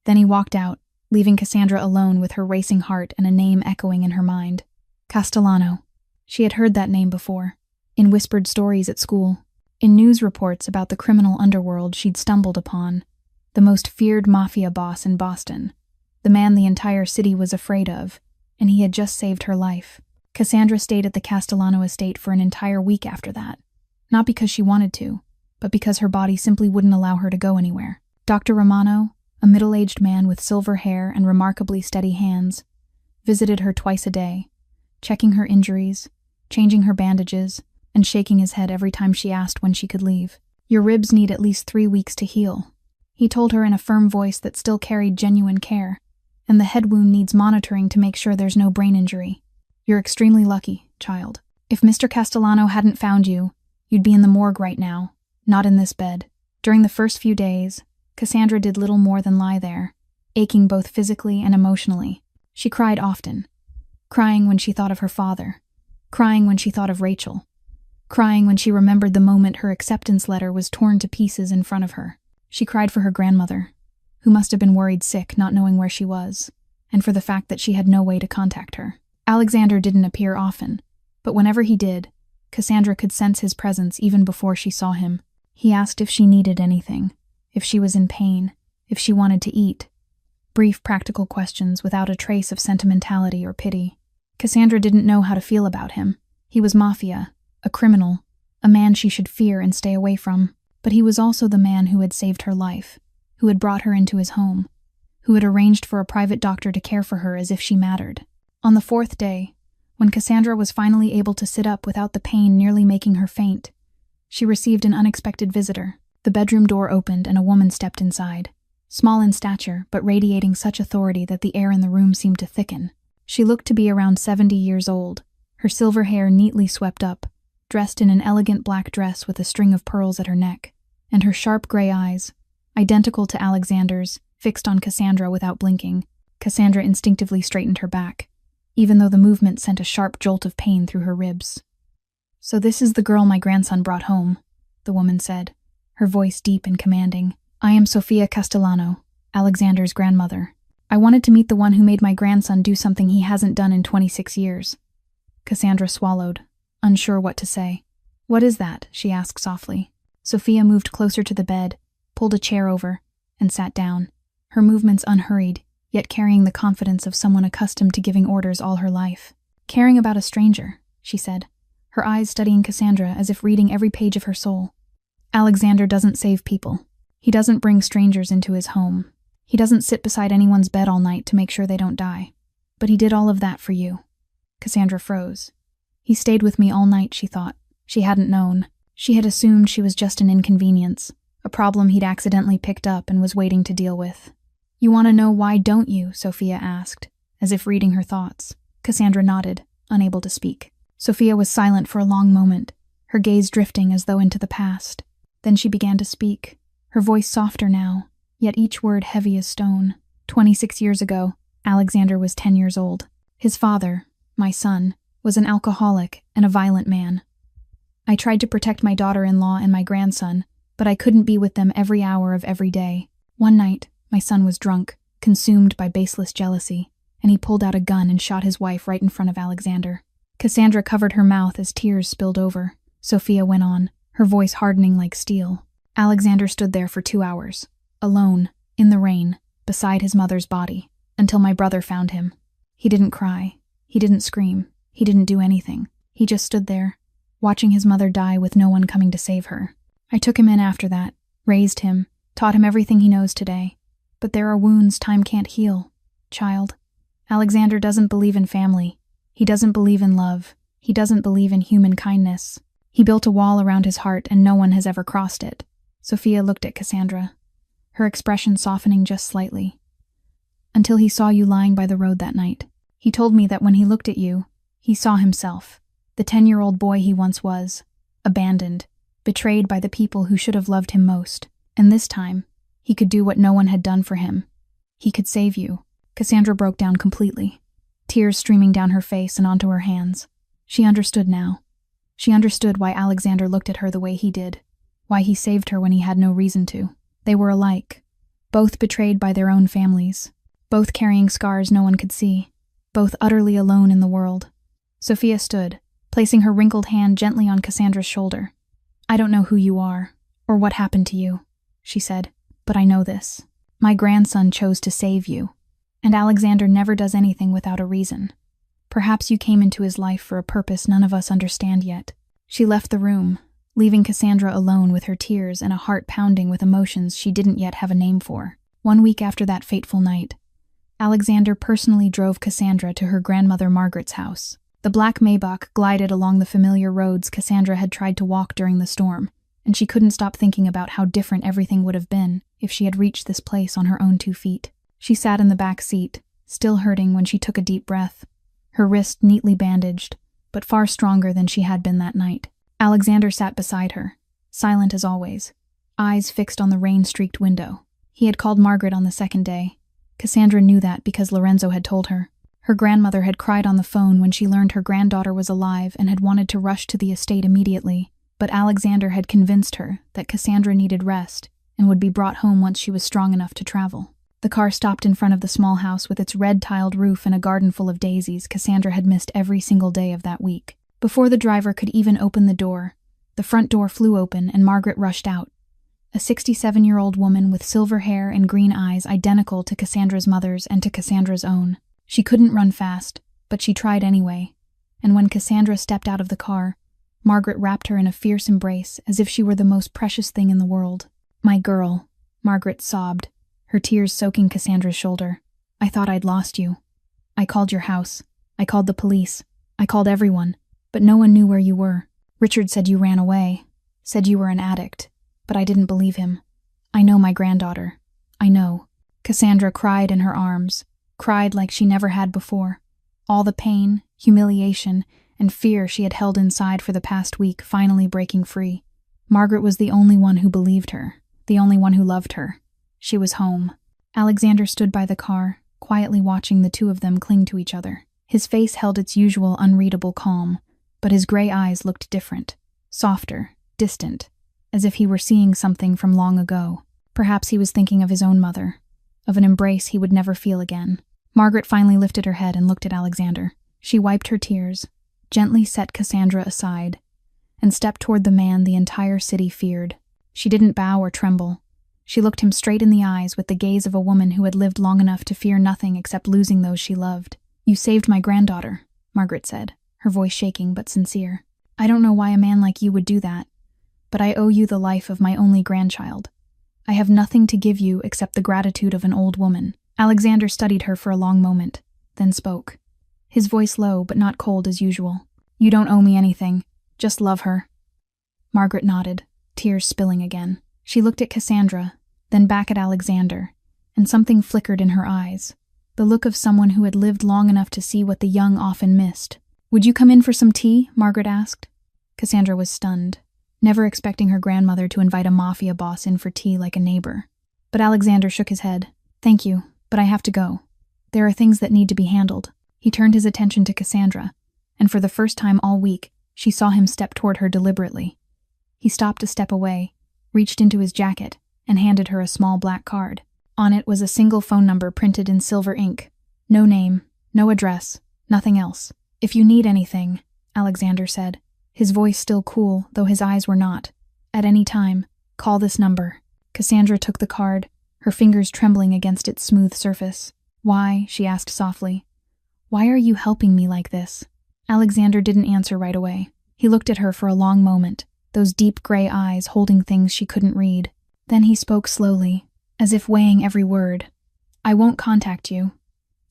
Then he walked out, leaving Cassandra alone with her racing heart and a name echoing in her mind. Castellano. She had heard that name before, in whispered stories at school, in news reports about the criminal underworld she'd stumbled upon, the most feared Mafia boss in Boston, the man the entire city was afraid of, and he had just saved her life. Cassandra stayed at the Castellano estate for an entire week after that, not because she wanted to, but because her body simply wouldn't allow her to go anywhere. Dr. Romano, a middle-aged man with silver hair and remarkably steady hands, visited her twice a day, checking her injuries, changing her bandages, and shaking his head every time she asked when she could leave. "Your ribs need at least 3 weeks to heal," he told her in a firm voice that still carried genuine care, "and the head wound needs monitoring to make sure there's no brain injury. You're extremely lucky, child. If Mr. Castellano hadn't found you, you'd be in the morgue right now, not in this bed." During the first few days, Cassandra did little more than lie there, aching both physically and emotionally. She cried often, crying when she thought of her father, crying when she thought of Rachel, crying when she remembered the moment her acceptance letter was torn to pieces in front of her. She cried for her grandmother, who must have been worried sick not knowing where she was, and for the fact that she had no way to contact her. Alexander didn't appear often, but whenever he did, Cassandra could sense his presence even before she saw him. He asked if she needed anything, if she was in pain, if she wanted to eat. Brief, practical questions without a trace of sentimentality or pity. Cassandra didn't know how to feel about him. He was Mafia, a criminal, a man she should fear and stay away from. But he was also the man who had saved her life, who had brought her into his home, who had arranged for a private doctor to care for her as if she mattered. On the 4th day, when Cassandra was finally able to sit up without the pain nearly making her faint, she received an unexpected visitor. The bedroom door opened and a woman stepped inside, small in stature but radiating such authority that the air in the room seemed to thicken. She looked to be around 70 years old, her silver hair neatly swept up, dressed in an elegant black dress with a string of pearls at her neck, and her sharp gray eyes, identical to Alexander's, fixed on Cassandra without blinking. Cassandra instinctively straightened her back, even though the movement sent a sharp jolt of pain through her ribs. "So this is the girl my grandson brought home," the woman said, her voice deep and commanding. "I am Sofia Castellano, Alexander's grandmother. I wanted to meet the one who made my grandson do something he hasn't done in 26 years. Cassandra swallowed, unsure what to say. "What is that?" she asked softly. Sofia moved closer to the bed, pulled a chair over, and sat down, her movements unhurried, yet carrying the confidence of someone accustomed to giving orders all her life. "Caring about a stranger," she said, her eyes studying Cassandra as if reading every page of her soul. "Alexander doesn't save people. He doesn't bring strangers into his home. He doesn't sit beside anyone's bed all night to make sure they don't die. But he did all of that for you." Cassandra froze. He stayed with me all night, she thought. She hadn't known. She had assumed she was just an inconvenience, a problem he'd accidentally picked up and was waiting to deal with. "You want to know why, don't you?" Sofia asked, as if reading her thoughts. Cassandra nodded, unable to speak. Sofia was silent for a long moment, her gaze drifting as though into the past. Then she began to speak, her voice softer now, yet each word heavy as stone. 26 years ago, Alexander was 10 years old. His father, my son, was an alcoholic and a violent man. I tried to protect my daughter-in-law and my grandson, but I couldn't be with them every hour of every day. One night, my son was drunk, consumed by baseless jealousy, and he pulled out a gun and shot his wife right in front of Alexander. Cassandra covered her mouth as tears spilled over. Sofia went on, her voice hardening like steel. Alexander stood there for 2 hours, alone, in the rain, beside his mother's body, until my brother found him. He didn't cry. He didn't scream. He didn't do anything. He just stood there, watching his mother die with no one coming to save her. I took him in after that, raised him, taught him everything he knows today. But there are wounds time can't heal, child. Alexander doesn't believe in family. He doesn't believe in love. He doesn't believe in human kindness. He built a wall around his heart and no one has ever crossed it. Sofia looked at Cassandra, her expression softening just slightly. "Until he saw you lying by the road that night. He told me that when he looked at you, he saw himself. the 10-year-old boy he once was, abandoned, betrayed by the people who should have loved him most. And this time, he could do what no one had done for him. He could save you. Cassandra broke down completely, tears streaming down her face and onto her hands. She understood now. She understood why Alexander looked at her the way he did, why he saved her when he had no reason to. They were alike, both betrayed by their own families, both carrying scars no one could see, both utterly alone in the world. Sophia stood, placing her wrinkled hand gently on Cassandra's shoulder. "I don't know who you are, or what happened to you," she said, "but I know this. My grandson chose to save you, and Alexander never does anything without a reason. Perhaps you came into his life for a purpose none of us understand yet." She left the room, leaving Cassandra alone with her tears and a heart pounding with emotions she didn't yet have a name for. 1 week after that fateful night, Alexander personally drove Cassandra to her grandmother Margaret's house. The black Maybach glided along the familiar roads Cassandra had tried to walk during the storm, and she couldn't stop thinking about how different everything would have been if she had reached this place on her own 2 feet. She sat in the back seat, still hurting when she took a deep breath, her wrist neatly bandaged, but far stronger than she had been that night. Alexander sat beside her, silent as always, eyes fixed on the rain-streaked window. He had called Margaret on the second day. Cassandra knew that because Lorenzo had told her. Her grandmother had cried on the phone when she learned her granddaughter was alive and had wanted to rush to the estate immediately, but Alexander had convinced her that Cassandra needed rest and would be brought home once she was strong enough to travel. The car stopped in front of the small house with its red-tiled roof and a garden full of daisies Cassandra had missed every single day of that week. Before the driver could even open the door, the front door flew open and Margaret rushed out. A 67-year-old woman with silver hair and green eyes identical to Cassandra's mother's and to Cassandra's own. She couldn't run fast, but she tried anyway, and when Cassandra stepped out of the car, Margaret wrapped her in a fierce embrace as if she were the most precious thing in the world. "My girl," Margaret sobbed, her tears soaking Cassandra's shoulder. "I thought I'd lost you. I called your house. I called the police. I called everyone, but no one knew where you were. Richard said you ran away, said you were an addict, but I didn't believe him. I know my granddaughter. I know." Cassandra cried in her arms, cried like she never had before. All the pain, humiliation, and fear she had held inside for the past week finally breaking free. Margaret was the only one who believed her, the only one who loved her. She was home. Alexander stood by the car, quietly watching the two of them cling to each other. His face held its usual unreadable calm, but his gray eyes looked different, softer, distant, as if he were seeing something from long ago. Perhaps he was thinking of his own mother, of an embrace he would never feel again. Margaret finally lifted her head and looked at Alexander. She wiped her tears, gently set Cassandra aside, and stepped toward the man the entire city feared. She didn't bow or tremble. She looked him straight in the eyes with the gaze of a woman who had lived long enough to fear nothing except losing those she loved. "You saved my granddaughter," Margaret said, her voice shaking but sincere. "I don't know why a man like you would do that, but I owe you the life of my only grandchild. I have nothing to give you except the gratitude of an old woman." Alexander studied her for a long moment, then spoke, his voice low but not cold as usual. "You don't owe me anything. Just love her." Margaret nodded, tears spilling again. She looked at Cassandra, then back at Alexander, and something flickered in her eyes, the look of someone who had lived long enough to see what the young often missed. "Would you come in for some tea?" Margaret asked. Cassandra was stunned, never expecting her grandmother to invite a Mafia boss in for tea like a neighbor. But Alexander shook his head. "Thank you, but I have to go. There are things that need to be handled." He turned his attention to Cassandra, and for the first time all week, she saw him step toward her deliberately. He stopped a step away, reached into his jacket, and handed her a small black card. On it was a single phone number printed in silver ink. No name, no address, nothing else. "If you need anything," Alexander said, his voice still cool, though his eyes were not, "at any time, call this number." Cassandra took the card, her fingers trembling against its smooth surface. "Why?" she asked softly. "Why are you helping me like this?" Alexander didn't answer right away. He looked at her for a long moment, those deep gray eyes holding things she couldn't read. Then he spoke slowly, as if weighing every word. "I won't contact you.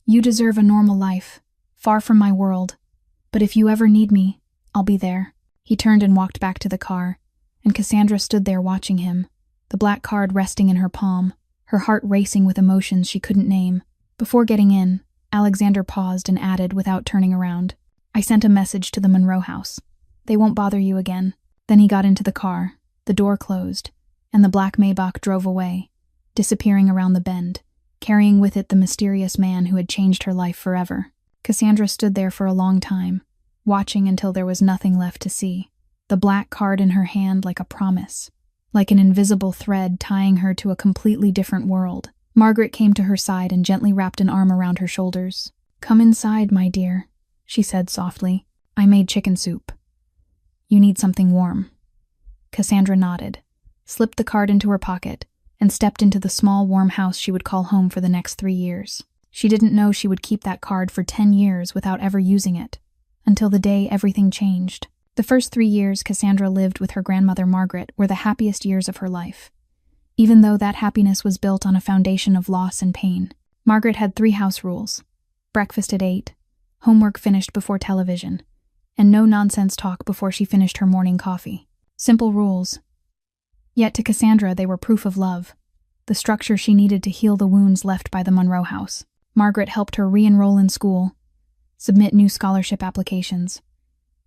You deserve a normal life, far from my world. But if you ever need me, I'll be there." He turned and walked back to the car, and Cassandra stood there watching him, the black card resting in her palm, her heart racing with emotions she couldn't name. Before getting in, Alexander paused and added without turning around, I sent a message to the Monroe house. They won't bother you again." Then he got into the car, the door closed, and the black Maybach drove away, disappearing around the bend, carrying with it the mysterious man who had changed her life forever. Cassandra stood there for a long time, watching until there was nothing left to see, the black card in her hand like a promise, like an invisible thread tying her to a completely different world. Margaret came to her side and gently wrapped an arm around her shoulders. "Come inside, my dear," she said softly. "I made chicken soup. You need something warm." Cassandra nodded, slipped the card into her pocket, and stepped into the small, warm house she would call home for the next 3 years. She didn't know she would keep that card for 10 years without ever using it, until the day everything changed. The first 3 years Cassandra lived with her grandmother Margaret were the happiest years of her life, even though that happiness was built on a foundation of loss and pain. Margaret had 3 house rules: breakfast at 8, homework finished before television, and no nonsense talk before she finished her morning coffee. Simple rules. Yet to Cassandra they were proof of love, the structure she needed to heal the wounds left by the Monroe house. Margaret helped her re-enroll in school, submit new scholarship applications,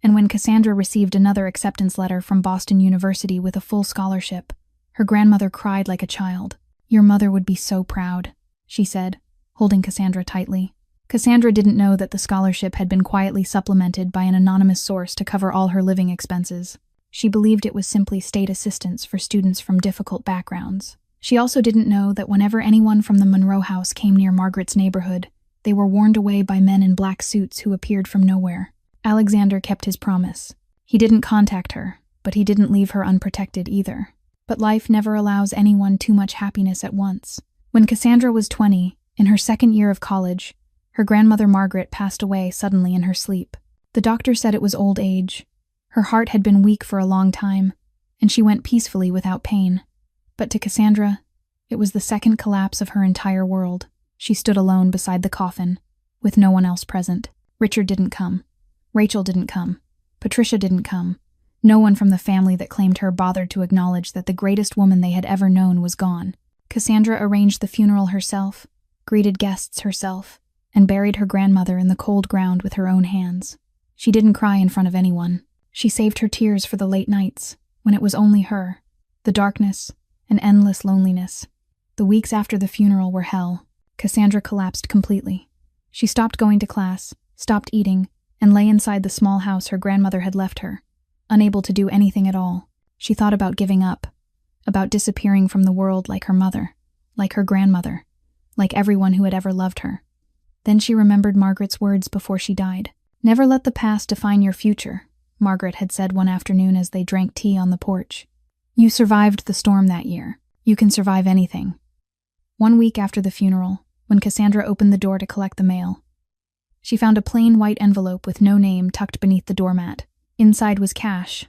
and when Cassandra received another acceptance letter from Boston University with a full scholarship, her grandmother cried like a child. "Your mother would be so proud," she said, holding Cassandra tightly. Cassandra didn't know that the scholarship had been quietly supplemented by an anonymous source to cover all her living expenses. She believed it was simply state assistance for students from difficult backgrounds. She also didn't know that whenever anyone from the Monroe house came near Margaret's neighborhood, they were warned away by men in black suits who appeared from nowhere. Alexander kept his promise. He didn't contact her, but he didn't leave her unprotected either. But life never allows anyone too much happiness at once. When Cassandra was 20, in her second year of college, her grandmother Margaret passed away suddenly in her sleep. The doctor said it was old age. Her heart had been weak for a long time, and she went peacefully without pain. But to Cassandra, it was the second collapse of her entire world. She stood alone beside the coffin, with no one else present. Richard didn't come. Rachel didn't come. Patricia didn't come. No one from the family that claimed her bothered to acknowledge that the greatest woman they had ever known was gone. Cassandra arranged the funeral herself, greeted guests herself, and buried her grandmother in the cold ground with her own hands. She didn't cry in front of anyone. She saved her tears for the late nights, when it was only her, the darkness, and endless loneliness. The weeks after the funeral were hell. Cassandra collapsed completely. She stopped going to class, stopped eating, and lay inside the small house her grandmother had left her, unable to do anything at all. She thought about giving up, about disappearing from the world like her mother, like her grandmother, like everyone who had ever loved her. Then she remembered Margaret's words before she died. "Never let the past define your future," Margaret had said one afternoon as they drank tea on the porch. "You survived the storm that year. You can survive anything." 1 week after the funeral, when Cassandra opened the door to collect the mail, she found a plain white envelope with no name tucked beneath the doormat. Inside was cash,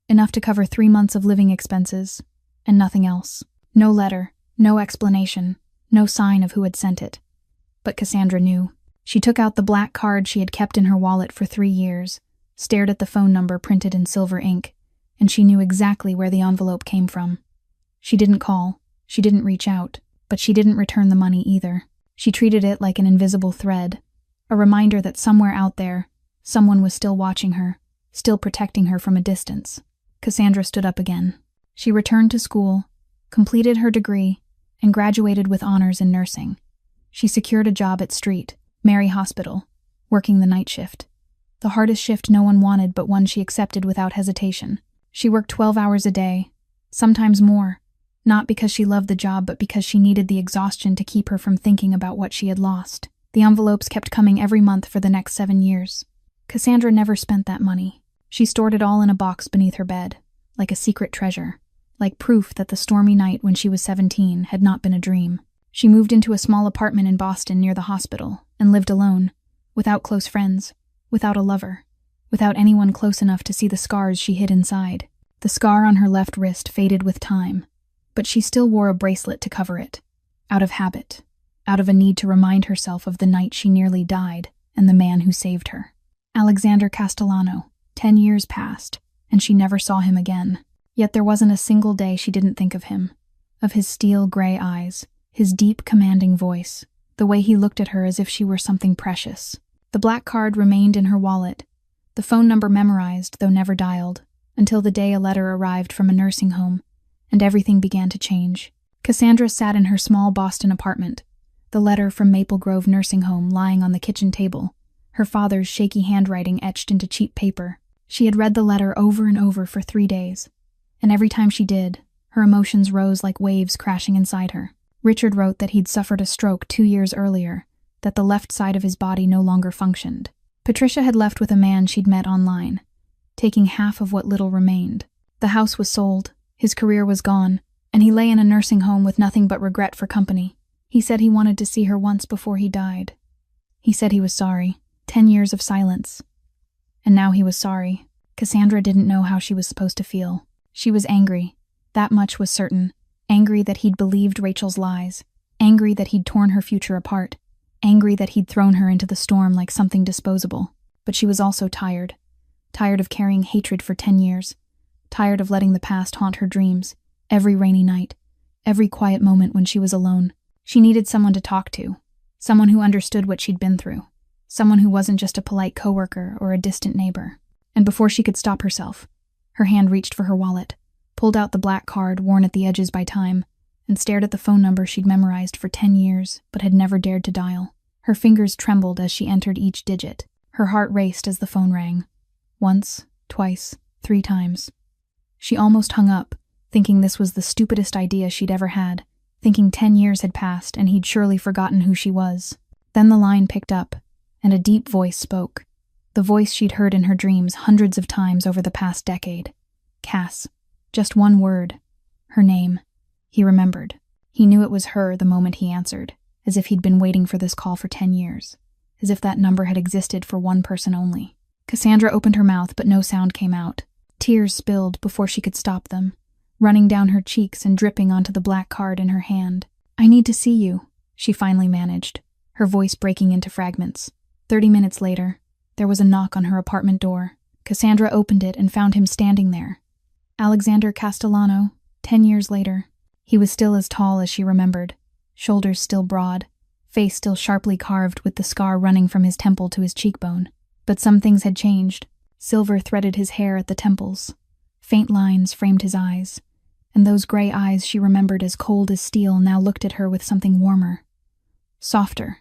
enough to cover 3 months of living expenses, and nothing else. No letter, no explanation, no sign of who had sent it. But Cassandra knew. She took out the black card she had kept in her wallet for 3 years, stared at the phone number printed in silver ink, and she knew exactly where the envelope came from. She didn't call, she didn't reach out, but she didn't return the money either. She treated it like an invisible thread, a reminder that somewhere out there, someone was still watching her, still protecting her from a distance. Cassandra stood up again. She returned to school, completed her degree, and graduated with honors in nursing. She secured a job at St. Mary Hospital, working the night shift. The hardest shift no one wanted, but one she accepted without hesitation. She worked 12 hours a day, sometimes more, not because she loved the job, but because she needed the exhaustion to keep her from thinking about what she had lost. The envelopes kept coming every month for the next 7 years. Cassandra never spent that money. She stored it all in a box beneath her bed, like a secret treasure, like proof that the stormy night when she was 17 had not been a dream. She moved into a small apartment in Boston near the hospital and lived alone, without close friends, without a lover, without anyone close enough to see the scars she hid inside. The scar on her left wrist faded with time, but she still wore a bracelet to cover it, out of habit, out of a need to remind herself of the night she nearly died and the man who saved her. Alexander Castellano. 10 years passed, and she never saw him again. Yet there wasn't a single day she didn't think of him, of his steel gray eyes, his deep, commanding voice, the way he looked at her as if she were something precious. The black card remained in her wallet, The phone number memorized, though never dialed, until the day a letter arrived from a nursing home, and everything began to change. Cassandra sat in her small Boston apartment, the letter from Maple Grove Nursing Home lying on the kitchen table, her father's shaky handwriting etched into cheap paper. She had read the letter over and over for 3 days, and every time she did, her emotions rose like waves crashing inside her. Richard wrote that he'd suffered a stroke 2 years earlier, that the left side of his body no longer functioned. Patricia had left with a man she'd met online, taking half of what little remained. The house was sold, his career was gone, and he lay in a nursing home with nothing but regret for company. He said he wanted to see her once before he died. He said he was sorry. 10 years of silence. And now he was sorry. Cassandra didn't know how she was supposed to feel. She was angry. That much was certain. Angry that he'd believed Rachel's lies. Angry that he'd torn her future apart. Angry that he'd thrown her into the storm like something disposable. But she was also tired. Tired of carrying hatred for 10 years. Tired of letting the past haunt her dreams. Every rainy night. Every quiet moment when she was alone. She needed someone to talk to. Someone who understood what she'd been through. Someone who wasn't just a polite coworker or a distant neighbor. And before she could stop herself, her hand reached for her wallet, pulled out the black card worn at the edges by time, and stared at the phone number she'd memorized for 10 years but had never dared to dial. Her fingers trembled as she entered each digit. Her heart raced as the phone rang. Once, twice, 3 times. She almost hung up, thinking this was the stupidest idea she'd ever had, thinking 10 years had passed and he'd surely forgotten who she was. Then the line picked up, and a deep voice spoke. The voice she'd heard in her dreams hundreds of times over the past decade. Cass. Just one word. Her name. He remembered. He knew it was her the moment he answered, as if he'd been waiting for this call for 10 years, as if that number had existed for one person only. Cassandra opened her mouth, but no sound came out. Tears spilled before she could stop them, running down her cheeks and dripping onto the black card in her hand. "I need to see you," she finally managed, her voice breaking into fragments. 30 minutes later, there was a knock on her apartment door. Cassandra opened it and found him standing there. Alexander Castellano, 10 years later. He was still as tall as she remembered, shoulders still broad, face still sharply carved with the scar running from his temple to his cheekbone. But some things had changed. Silver threaded his hair at the temples. Faint lines framed his eyes, and those gray eyes she remembered as cold as steel now looked at her with something warmer. Softer,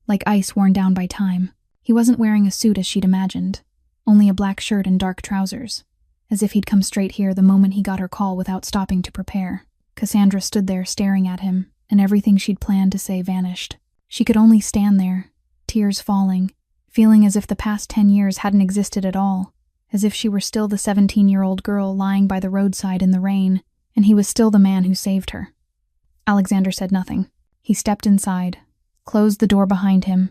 like ice worn down by time. He wasn't wearing a suit as she'd imagined, only a black shirt and dark trousers, as if he'd come straight here the moment he got her call without stopping to prepare. Cassandra stood there staring at him, and everything she'd planned to say vanished. She could only stand there, tears falling, feeling as if the past 10 years hadn't existed at all, as if she were still the 17-year-old girl lying by the roadside in the rain, and he was still the man who saved her. Alexander said nothing. He stepped inside, closed the door behind him,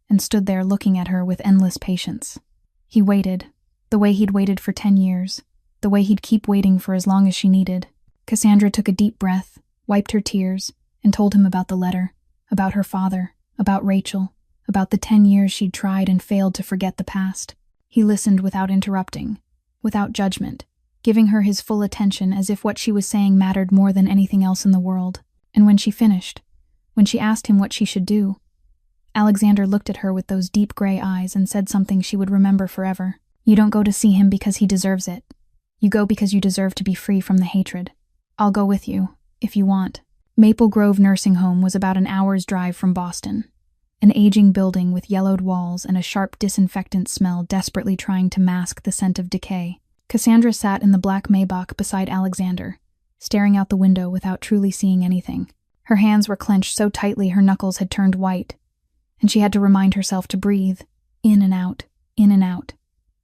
and stood there looking at her with endless patience. He waited, the way he'd waited for 10 years, the way he'd keep waiting for as long as she needed. Cassandra took a deep breath, wiped her tears, and told him about the letter, about her father, about Rachel, about the 10 years she'd tried and failed to forget the past. He listened without interrupting, without judgment, giving her his full attention as if what she was saying mattered more than anything else in the world. And when she finished, when she asked him what she should do, Alexander looked at her with those deep gray eyes and said something she would remember forever. "You don't go to see him because he deserves it. You go because you deserve to be free from the hatred. I'll go with you, if you want." Maple Grove Nursing Home was about an hour's drive from Boston. An aging building with yellowed walls and a sharp disinfectant smell desperately trying to mask the scent of decay. Cassandra sat in the black Maybach beside Alexander, staring out the window without truly seeing anything. Her hands were clenched so tightly her knuckles had turned white, and she had to remind herself to breathe, in and out, in and out.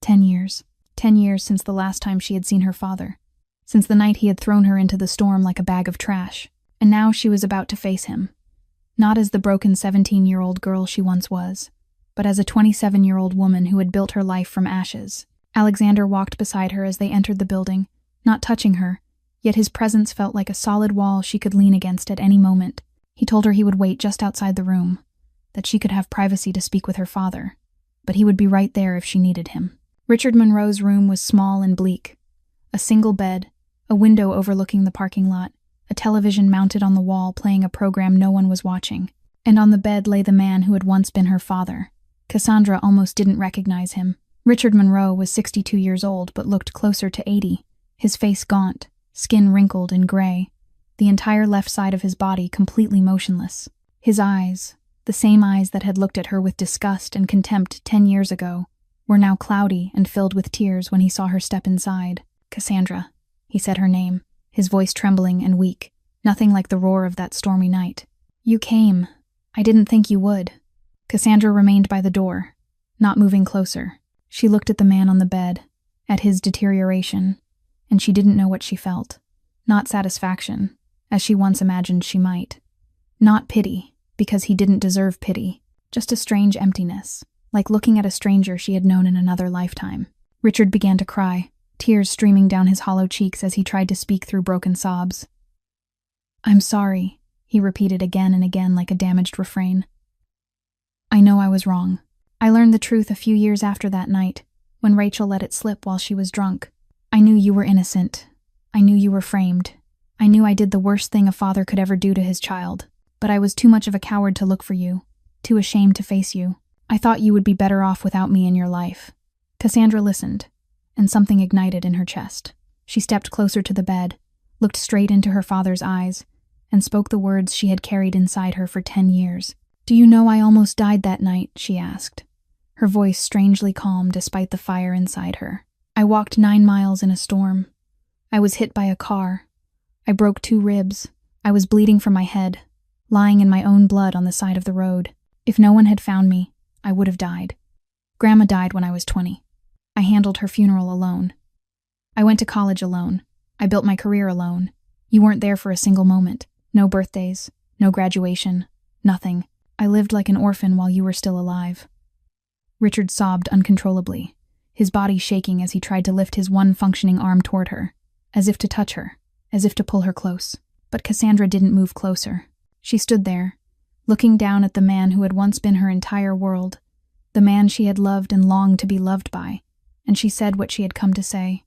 10 years. 10 years since the last time she had seen her father, since the night he had thrown her into the storm like a bag of trash, and now she was about to face him. Not as the broken 17-year-old girl she once was, but as a 27-year-old woman who had built her life from ashes. Alexander walked beside her as they entered the building, not touching her, yet his presence felt like a solid wall she could lean against at any moment. He told her he would wait just outside the room, that she could have privacy to speak with her father, but he would be right there if she needed him. Richard Monroe's room was small and bleak. A single bed, a window overlooking the parking lot, a television mounted on the wall playing a program no one was watching, and on the bed lay the man who had once been her father. Cassandra almost didn't recognize him, Richard Monroe was 62 years old but looked closer to 80, his face gaunt, skin wrinkled and gray, the entire left side of his body completely motionless. His eyes, the same eyes that had looked at her with disgust and contempt 10 years ago, were now cloudy and filled with tears when he saw her step inside. "Cassandra," he said her name, his voice trembling and weak, nothing like the roar of that stormy night. "You came. I didn't think you would." Cassandra remained by the door, not moving closer. She looked at the man on the bed, at his deterioration, and she didn't know what she felt. Not satisfaction, as she once imagined she might. Not pity, because he didn't deserve pity. Just a strange emptiness, like looking at a stranger she had known in another lifetime. Richard began to cry, tears streaming down his hollow cheeks as he tried to speak through broken sobs. "I'm sorry," he repeated again and again like a damaged refrain. "I know I was wrong. I learned the truth a few years after that night, when Rachel let it slip while she was drunk. I knew you were innocent. I knew you were framed. I knew I did the worst thing a father could ever do to his child, but I was too much of a coward to look for you, too ashamed to face you. I thought you would be better off without me in your life." Cassandra listened, and something ignited in her chest. She stepped closer to the bed, looked straight into her father's eyes, and spoke the words she had carried inside her for 10 years. "Do you know I almost died that night?" she asked, her voice strangely calm despite the fire inside her. "I walked 9 miles in a storm. I was hit by a car. I broke 2 ribs. I was bleeding from my head, lying in my own blood on the side of the road. If no one had found me, I would have died. Grandma died when I was 20. I handled her funeral alone. I went to college alone. I built my career alone. You weren't there for a single moment. No birthdays, no graduation, nothing. I lived like an orphan while you were still alive." Richard sobbed uncontrollably, his body shaking as he tried to lift his one functioning arm toward her, as if to touch her, as if to pull her close. But Cassandra didn't move closer. She stood there, looking down at the man who had once been her entire world, the man she had loved and longed to be loved by, and she said what she had come to say.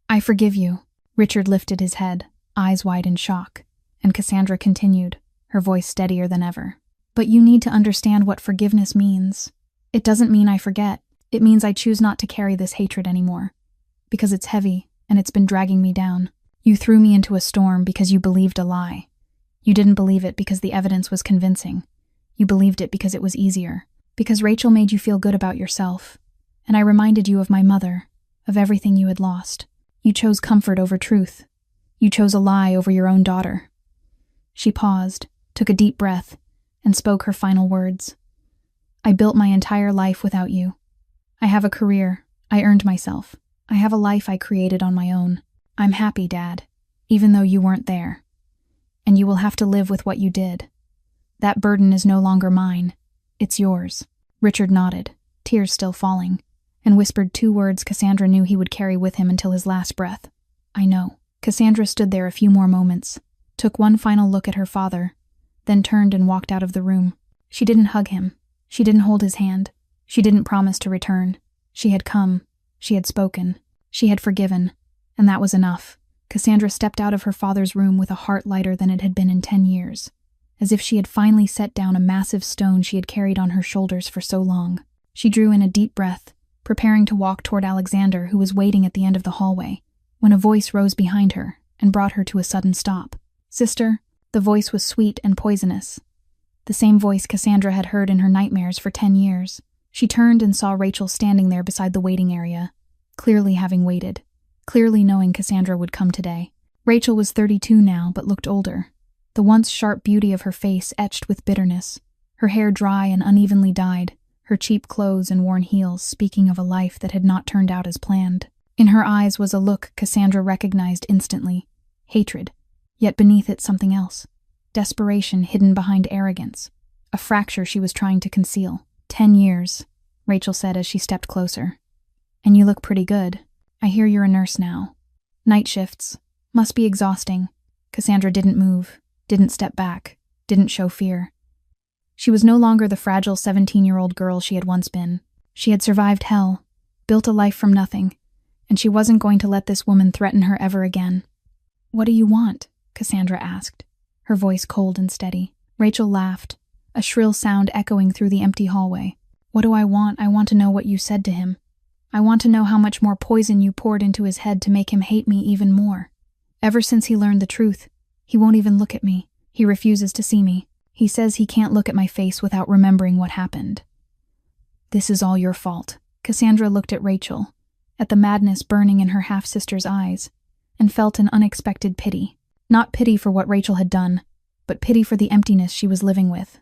"I forgive you." Richard lifted his head, eyes wide in shock, and Cassandra continued, her voice steadier than ever. "But you need to understand what forgiveness means. It doesn't mean I forget. It means I choose not to carry this hatred anymore, because it's heavy and it's been dragging me down. You threw me into a storm because you believed a lie. You didn't believe it because the evidence was convincing. You believed it because it was easier, because Rachel made you feel good about yourself, and I reminded you of my mother, of everything you had lost. You chose comfort over truth. You chose a lie over your own daughter." She paused, took a deep breath, and spoke her final words. "I built my entire life without you. I have a career. I earned myself. I have a life I created on my own. I'm happy, Dad, even though you weren't there. And you will have to live with what you did. That burden is no longer mine. It's yours." Richard nodded, tears still falling, and whispered 2 words Cassandra knew he would carry with him until his last breath. "I know." Cassandra stood there a few more moments, took one final look at her father, then turned and walked out of the room. She didn't hug him. She didn't hold his hand. She didn't promise to return. She had come. She had spoken. She had forgiven. And that was enough. Cassandra stepped out of her father's room with a heart lighter than it had been in 10 years, as if she had finally set down a massive stone she had carried on her shoulders for so long. She drew in a deep breath, preparing to walk toward Alexander, who was waiting at the end of the hallway, when a voice rose behind her and brought her to a sudden stop. "Sister," the voice was sweet and poisonous. The same voice Cassandra had heard in her nightmares for 10 years. She turned and saw Rachel standing there beside the waiting area, clearly having waited, clearly knowing Cassandra would come today. Rachel was 32 now, but looked older, the once sharp beauty of her face etched with bitterness, her hair dry and unevenly dyed, her cheap clothes and worn heels speaking of a life that had not turned out as planned. In her eyes was a look Cassandra recognized instantly, hatred, yet beneath it something else. Desperation hidden behind arrogance, a fracture she was trying to conceal. 10 years, Rachel said as she stepped closer. "And you look pretty good. I hear you're a nurse now. Night shifts. Must be exhausting." Cassandra didn't move, didn't step back, didn't show fear. She was no longer the fragile 17-year-old girl she had once been. She had survived hell, built a life from nothing, and she wasn't going to let this woman threaten her ever again. "What do you want?" Cassandra asked, her voice cold and steady. Rachel laughed, a shrill sound echoing through the empty hallway. "What do I want? I want to know what you said to him. I want to know how much more poison you poured into his head to make him hate me even more. Ever since he learned the truth, he won't even look at me. He refuses to see me. He says he can't look at my face without remembering what happened. This is all your fault. Cassandra looked at Rachel, at the madness burning in her half-sister's eyes, and felt an unexpected pity. Not pity for what Rachel had done, but pity for the emptiness she was living with.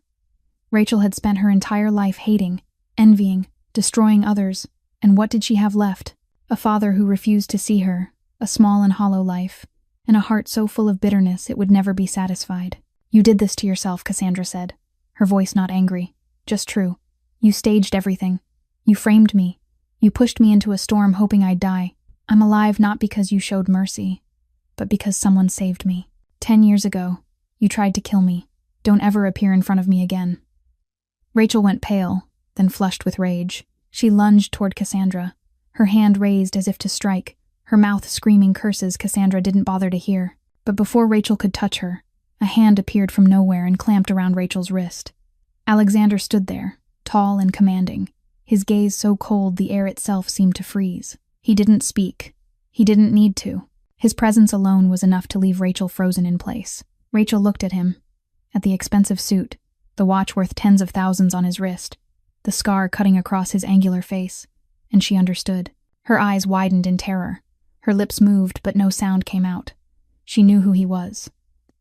Rachel had spent her entire life hating, envying, destroying others, and what did she have left? A father who refused to see her, a small and hollow life, and a heart so full of bitterness it would never be satisfied. You did this to yourself, Cassandra said, her voice not angry, just true. You staged everything. You framed me. You pushed me into a storm hoping I'd die. I'm alive not because you showed mercy, but because someone saved me. 10 years ago, you tried to kill me. Don't ever appear in front of me again. Rachel went pale, then flushed with rage. She lunged toward Cassandra, her hand raised as if to strike, her mouth screaming curses Cassandra didn't bother to hear. But before Rachel could touch her, a hand appeared from nowhere and clamped around Rachel's wrist. Alexander stood there, tall and commanding, his gaze so cold the air itself seemed to freeze. He didn't speak. He didn't need to. His presence alone was enough to leave Rachel frozen in place. Rachel looked at him, at the expensive suit, the watch worth tens of thousands on his wrist, the scar cutting across his angular face, and she understood. Her eyes widened in terror. Her lips moved, but no sound came out. She knew who he was.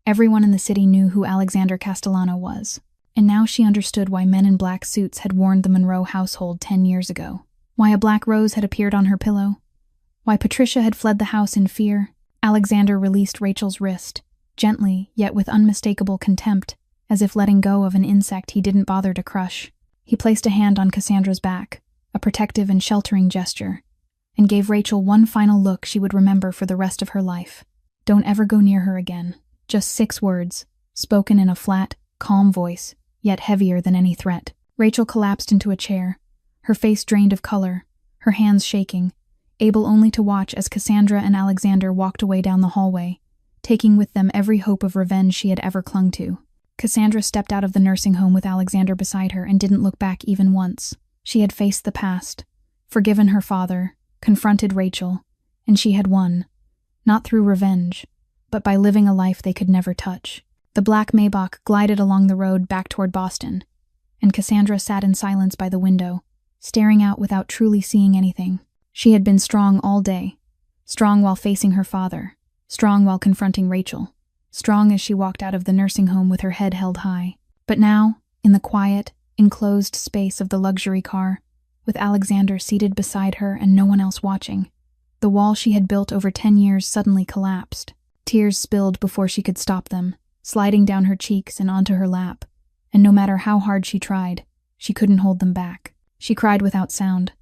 Everyone in the city knew who Alexander Castellano was, and now she understood why men in black suits had warned the Monroe household 10 years ago. Why a black rose had appeared on her pillow. Why Patricia had fled the house in fear. Alexander released Rachel's wrist, gently, yet with unmistakable contempt, as if letting go of an insect he didn't bother to crush. He placed a hand on Cassandra's back, a protective and sheltering gesture, and gave Rachel one final look she would remember for the rest of her life. Don't ever go near her again. Just 6 words, spoken in a flat, calm voice, yet heavier than any threat. Rachel collapsed into a chair, her face drained of color, her hands shaking, able only to watch as Cassandra and Alexander walked away down the hallway, taking with them every hope of revenge she had ever clung to. Cassandra stepped out of the nursing home with Alexander beside her and didn't look back even once. She had faced the past, forgiven her father, confronted Rachel, and she had won, not through revenge, but by living a life they could never touch. The black Maybach glided along the road back toward Boston, and Cassandra sat in silence by the window, staring out without truly seeing anything. She had been strong all day, strong while facing her father, strong while confronting Rachel, strong as she walked out of the nursing home with her head held high. But now, in the quiet, enclosed space of the luxury car, with Alexander seated beside her and no one else watching, the wall she had built over 10 years suddenly collapsed. Tears spilled before she could stop them, sliding down her cheeks and onto her lap, and no matter how hard she tried, she couldn't hold them back. She cried without sound,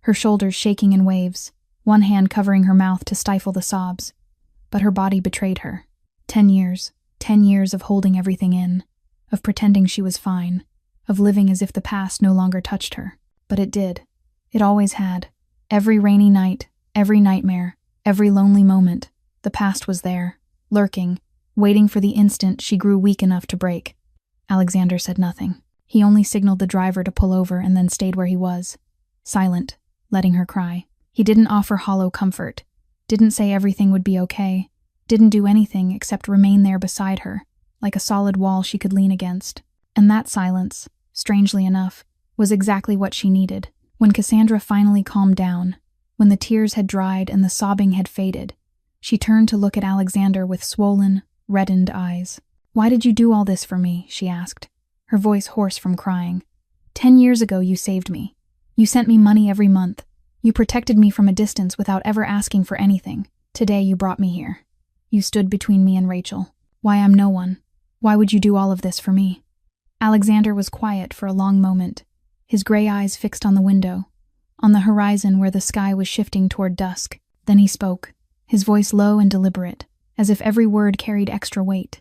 her shoulders shaking in waves, one hand covering her mouth to stifle the sobs. But her body betrayed her. 10 years of holding everything in, of pretending she was fine, of living as if the past no longer touched her. But it did. It always had. Every rainy night, every nightmare, every lonely moment, the past was there, lurking, waiting for the instant she grew weak enough to break. Alexander said nothing. He only signaled the driver to pull over and then stayed where he was, silent, letting her cry. He didn't offer hollow comfort, didn't say everything would be okay, didn't do anything except remain there beside her, like a solid wall she could lean against. And that silence, strangely enough, was exactly what she needed. When Cassandra finally calmed down, when the tears had dried and the sobbing had faded, she turned to look at Alexander with swollen, reddened eyes. "Why did you do all this for me?" she asked, her voice hoarse from crying. 10 years ago you saved me. You sent me money every month. You protected me from a distance without ever asking for anything. Today you brought me here. You stood between me and Rachel. Why I'm no one. Why would you do all of this for me?" Alexander was quiet for a long moment, his gray eyes fixed on the window, on the horizon where the sky was shifting toward dusk. Then he spoke, his voice low and deliberate, as if every word carried extra weight.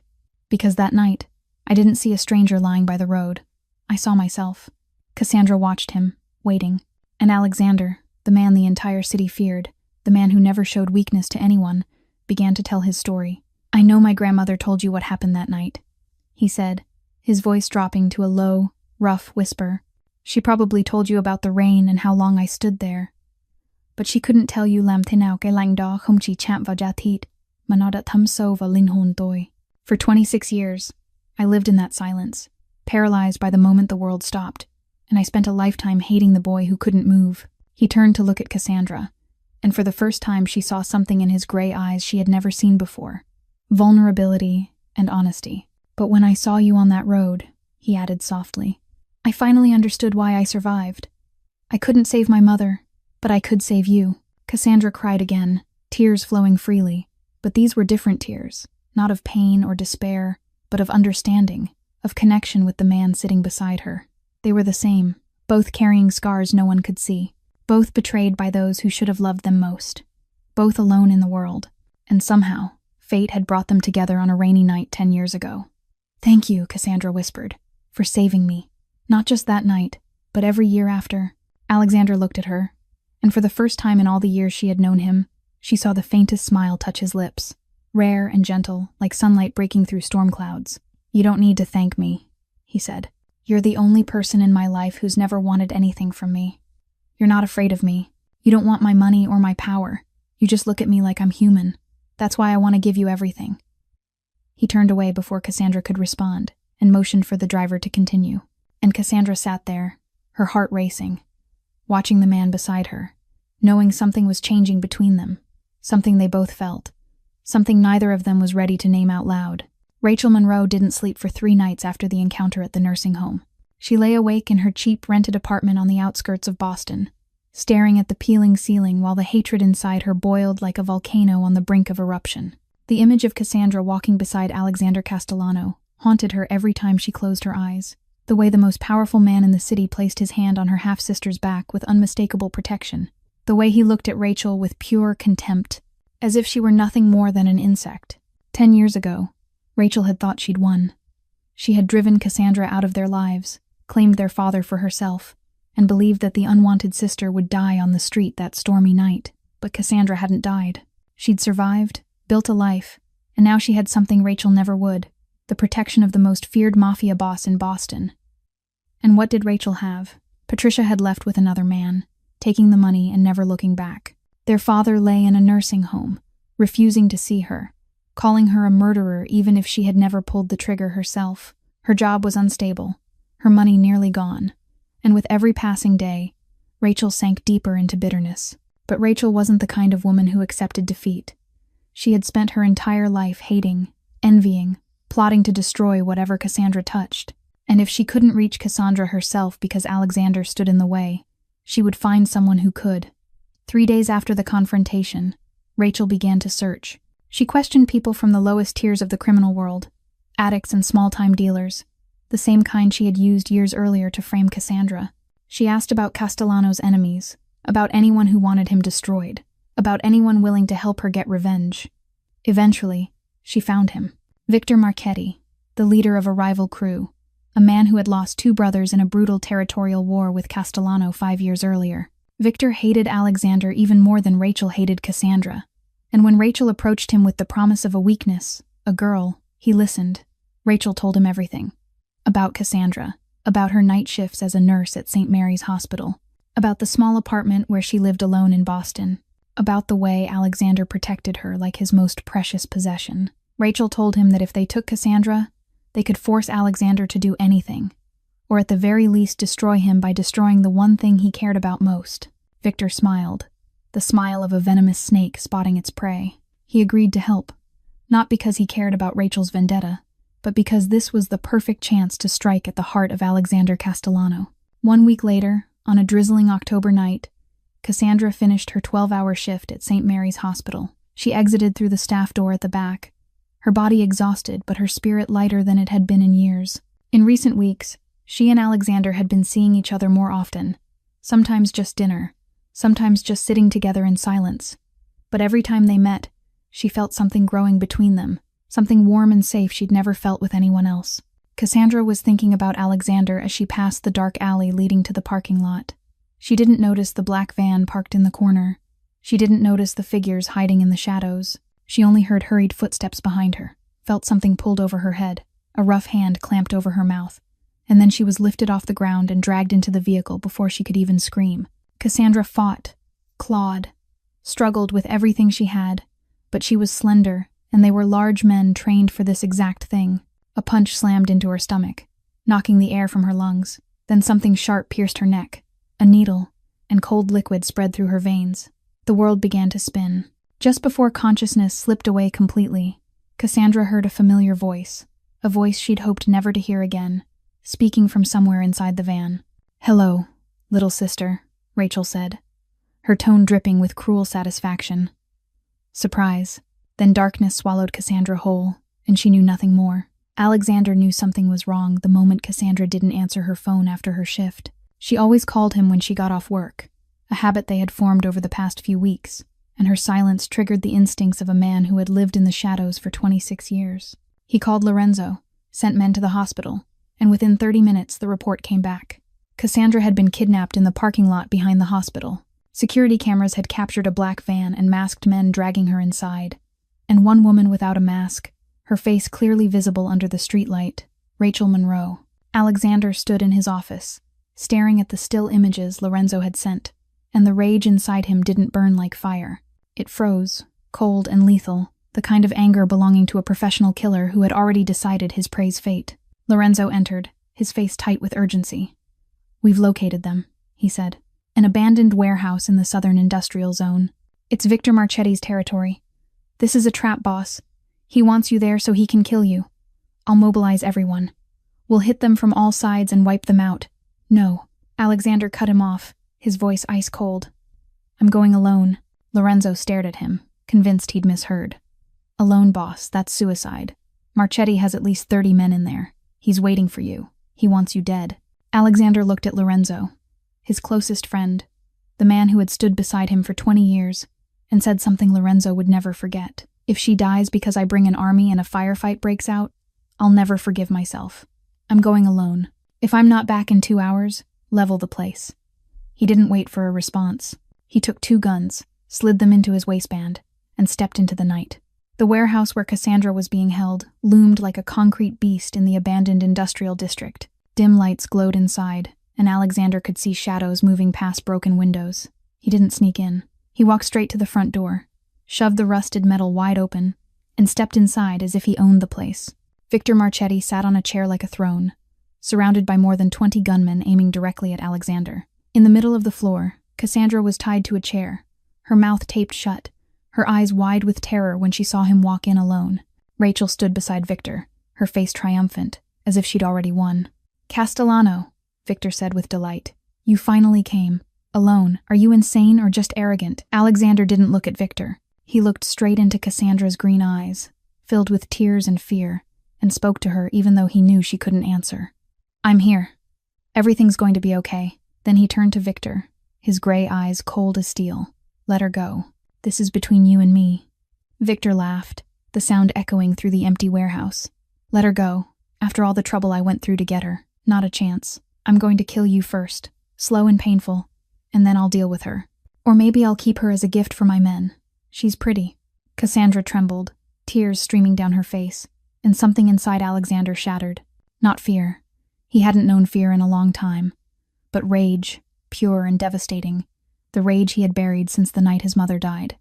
"Because that night, I didn't see a stranger lying by the road. I saw myself." Cassandra watched him, waiting. And Alexander, the man the entire city feared, the man who never showed weakness to anyone, began to tell his story. "I know my grandmother told you what happened that night," he said, his voice dropping to a low, rough whisper. "She probably told you about the rain and how long I stood there. but she couldn't tell you làm thế nào cái lạnh đó không chỉ chạm vào da thịt, mà nó đã thấm sâu vào linh hồn tôi. For 26 years, I lived in that silence, paralyzed by the moment the world stopped, and I spent a lifetime hating the boy who couldn't move. He turned to look at Cassandra, and for the first time she saw something in his gray eyes she had never seen before. Vulnerability and honesty. But when I saw you on that road, he added softly, I finally understood why I survived. I couldn't save my mother, but I could save you. Cassandra cried again, tears flowing freely, but these were different tears, not of pain or despair, but of understanding, of connection with the man sitting beside her. They were the same, both carrying scars no one could see, both betrayed by those who should have loved them most, both alone in the world, and somehow, fate had brought them together on a rainy night 10 years ago. Thank you, Cassandra whispered, for saving me. Not just that night, but every year after. Alexander looked at her, and for the first time in all the years she had known him, she saw the faintest smile touch his lips, rare and gentle, like sunlight breaking through storm clouds. You don't need to thank me, he said. You're the only person in my life who's never wanted anything from me. You're not afraid of me. You don't want my money or my power. You just look at me like I'm human. That's why I want to give you everything. He turned away before Cassandra could respond, and motioned for the driver to continue. And Cassandra sat there, her heart racing, watching the man beside her, knowing something was changing between them, something they both felt, something neither of them was ready to name out loud. Rachel Monroe didn't sleep for 3 nights after the encounter at the nursing home. She lay awake in her cheap rented apartment on the outskirts of Boston, staring at the peeling ceiling while the hatred inside her boiled like a volcano on the brink of eruption. The image of Cassandra walking beside Alexander Castellano haunted her every time she closed her eyes. The way the most powerful man in the city placed his hand on her half-sister's back with unmistakable protection. The way he looked at Rachel with pure contempt, as if she were nothing more than an insect. 10 years ago, Rachel had thought she'd won. She had driven Cassandra out of their lives, claimed their father for herself, and believed that the unwanted sister would die on the street that stormy night. But Cassandra hadn't died. She'd survived, built a life, and now she had something Rachel never would. The protection of the most feared Mafia boss in Boston. And what did Rachel have? Patricia had left with another man, taking the money and never looking back. Their father lay in a nursing home, refusing to see her, calling her a murderer even if she had never pulled the trigger herself. Her job was unstable, her money nearly gone, and with every passing day, Rachel sank deeper into bitterness. But Rachel wasn't the kind of woman who accepted defeat. She had spent her entire life hating, envying, plotting to destroy whatever Cassandra touched. And if she couldn't reach Cassandra herself because Alexander stood in the way, she would find someone who could. 3 days after the confrontation, Rachel began to search. She questioned people from the lowest tiers of the criminal world, addicts and small-time dealers, the same kind she had used years earlier to frame Cassandra. She asked about Castellano's enemies, about anyone who wanted him destroyed, about anyone willing to help her get revenge. Eventually, she found him. Victor Marchetti, the leader of a rival crew, a man who had lost 2 brothers in a brutal territorial war with Castellano 5 years earlier. Victor hated Alexander even more than Rachel hated Cassandra, and when Rachel approached him with the promise of a weakness, a girl, he listened. Rachel told him everything. About Cassandra, about her night shifts as a nurse at St. Mary's Hospital, about the small apartment where she lived alone in Boston, about the way Alexander protected her like his most precious possession. Rachel told him that if they took Cassandra, they could force Alexander to do anything, or at the very least destroy him by destroying the one thing he cared about most. Victor smiled, the smile of a venomous snake spotting its prey. He agreed to help, not because he cared about Rachel's vendetta, but because this was the perfect chance to strike at the heart of Alexander Castellano. 1 week later, on a drizzling October night, Cassandra finished her 12-hour shift at St. Mary's Hospital. She exited through the staff door at the back, her body exhausted but her spirit lighter than it had been in years. In recent weeks, she and Alexander had been seeing each other more often, sometimes just dinner, sometimes just sitting together in silence. But every time they met, she felt something growing between them, something warm and safe she'd never felt with anyone else. Cassandra was thinking about Alexander as she passed the dark alley leading to the parking lot. She didn't notice the black van parked in the corner. She didn't notice the figures hiding in the shadows. She only heard hurried footsteps behind her, felt something pulled over her head, a rough hand clamped over her mouth, and then she was lifted off the ground and dragged into the vehicle before she could even scream. Cassandra fought, clawed, struggled with everything she had, but she was slender, and they were large men trained for this exact thing. A punch slammed into her stomach, knocking the air from her lungs. Then something sharp pierced her neck, a needle, and cold liquid spread through her veins. The world began to spin. Just before consciousness slipped away completely, Cassandra heard a familiar voice, a voice she'd hoped never to hear again, speaking from somewhere inside the van. "Hello, little sister," Rachel said, her tone dripping with cruel satisfaction. Surprise. Then darkness swallowed Cassandra whole, and she knew nothing more. Alexander knew something was wrong the moment Cassandra didn't answer her phone after her shift. She always called him when she got off work, a habit they had formed over the past few weeks, and her silence triggered the instincts of a man who had lived in the shadows for 26 years. He called Lorenzo, sent men to the hospital, and within 30 minutes the report came back. Cassandra had been kidnapped in the parking lot behind the hospital. Security cameras had captured a black van and masked men dragging her inside, and one woman without a mask, her face clearly visible under the streetlight, Rachel Monroe. Alexander stood in his office, staring at the still images Lorenzo had sent, and the rage inside him didn't burn like fire. It froze, cold and lethal, the kind of anger belonging to a professional killer who had already decided his prey's fate. Lorenzo entered, his face tight with urgency. "We've located them," he said. "An abandoned warehouse in the southern industrial zone. It's Victor Marchetti's territory. This is a trap, boss. He wants you there so he can kill you. I'll mobilize everyone. We'll hit them from all sides and wipe them out." "No." Alexander cut him off, his voice ice cold. "I'm going alone." Lorenzo stared at him, convinced he'd misheard. "Alone, boss, that's suicide. Marchetti has at least 30 men in there. He's waiting for you. He wants you dead." Alexander looked at Lorenzo, his closest friend, the man who had stood beside him for 20 years, and said something Lorenzo would never forget. "If she dies because I bring an army and a firefight breaks out, I'll never forgive myself. I'm going alone. If I'm not back in 2 hours, level the place." He didn't wait for a response. He took 2 guns, slid them into his waistband, and stepped into the night. The warehouse where Cassandra was being held loomed like a concrete beast in the abandoned industrial district. Dim lights glowed inside, and Alexander could see shadows moving past broken windows. He didn't sneak in. He walked straight to the front door, shoved the rusted metal wide open, and stepped inside as if he owned the place. Victor Marchetti sat on a chair like a throne, surrounded by more than 20 gunmen aiming directly at Alexander. In the middle of the floor, Cassandra was tied to a chair, her mouth taped shut, her eyes wide with terror when she saw him walk in alone. Rachel stood beside Victor, her face triumphant, as if she'd already won. "Castellano," Victor said with delight. "You finally came. Alone. Are you insane or just arrogant?" Alexander didn't look at Victor. He looked straight into Cassandra's green eyes, filled with tears and fear, and spoke to her even though he knew she couldn't answer. "I'm here. Everything's going to be okay." Then he turned to Victor, his gray eyes cold as steel. "Let her go. This is between you and me." Victor laughed, the sound echoing through the empty warehouse. "Let her go. After all the trouble I went through to get her. Not a chance. I'm going to kill you first, slow and painful, and then I'll deal with her. Or maybe I'll keep her as a gift for my men. She's pretty." Cassandra trembled, tears streaming down her face, and something inside Alexander shattered. Not fear. He hadn't known fear in a long time. But rage, pure and devastating, the rage he had buried since the night his mother died.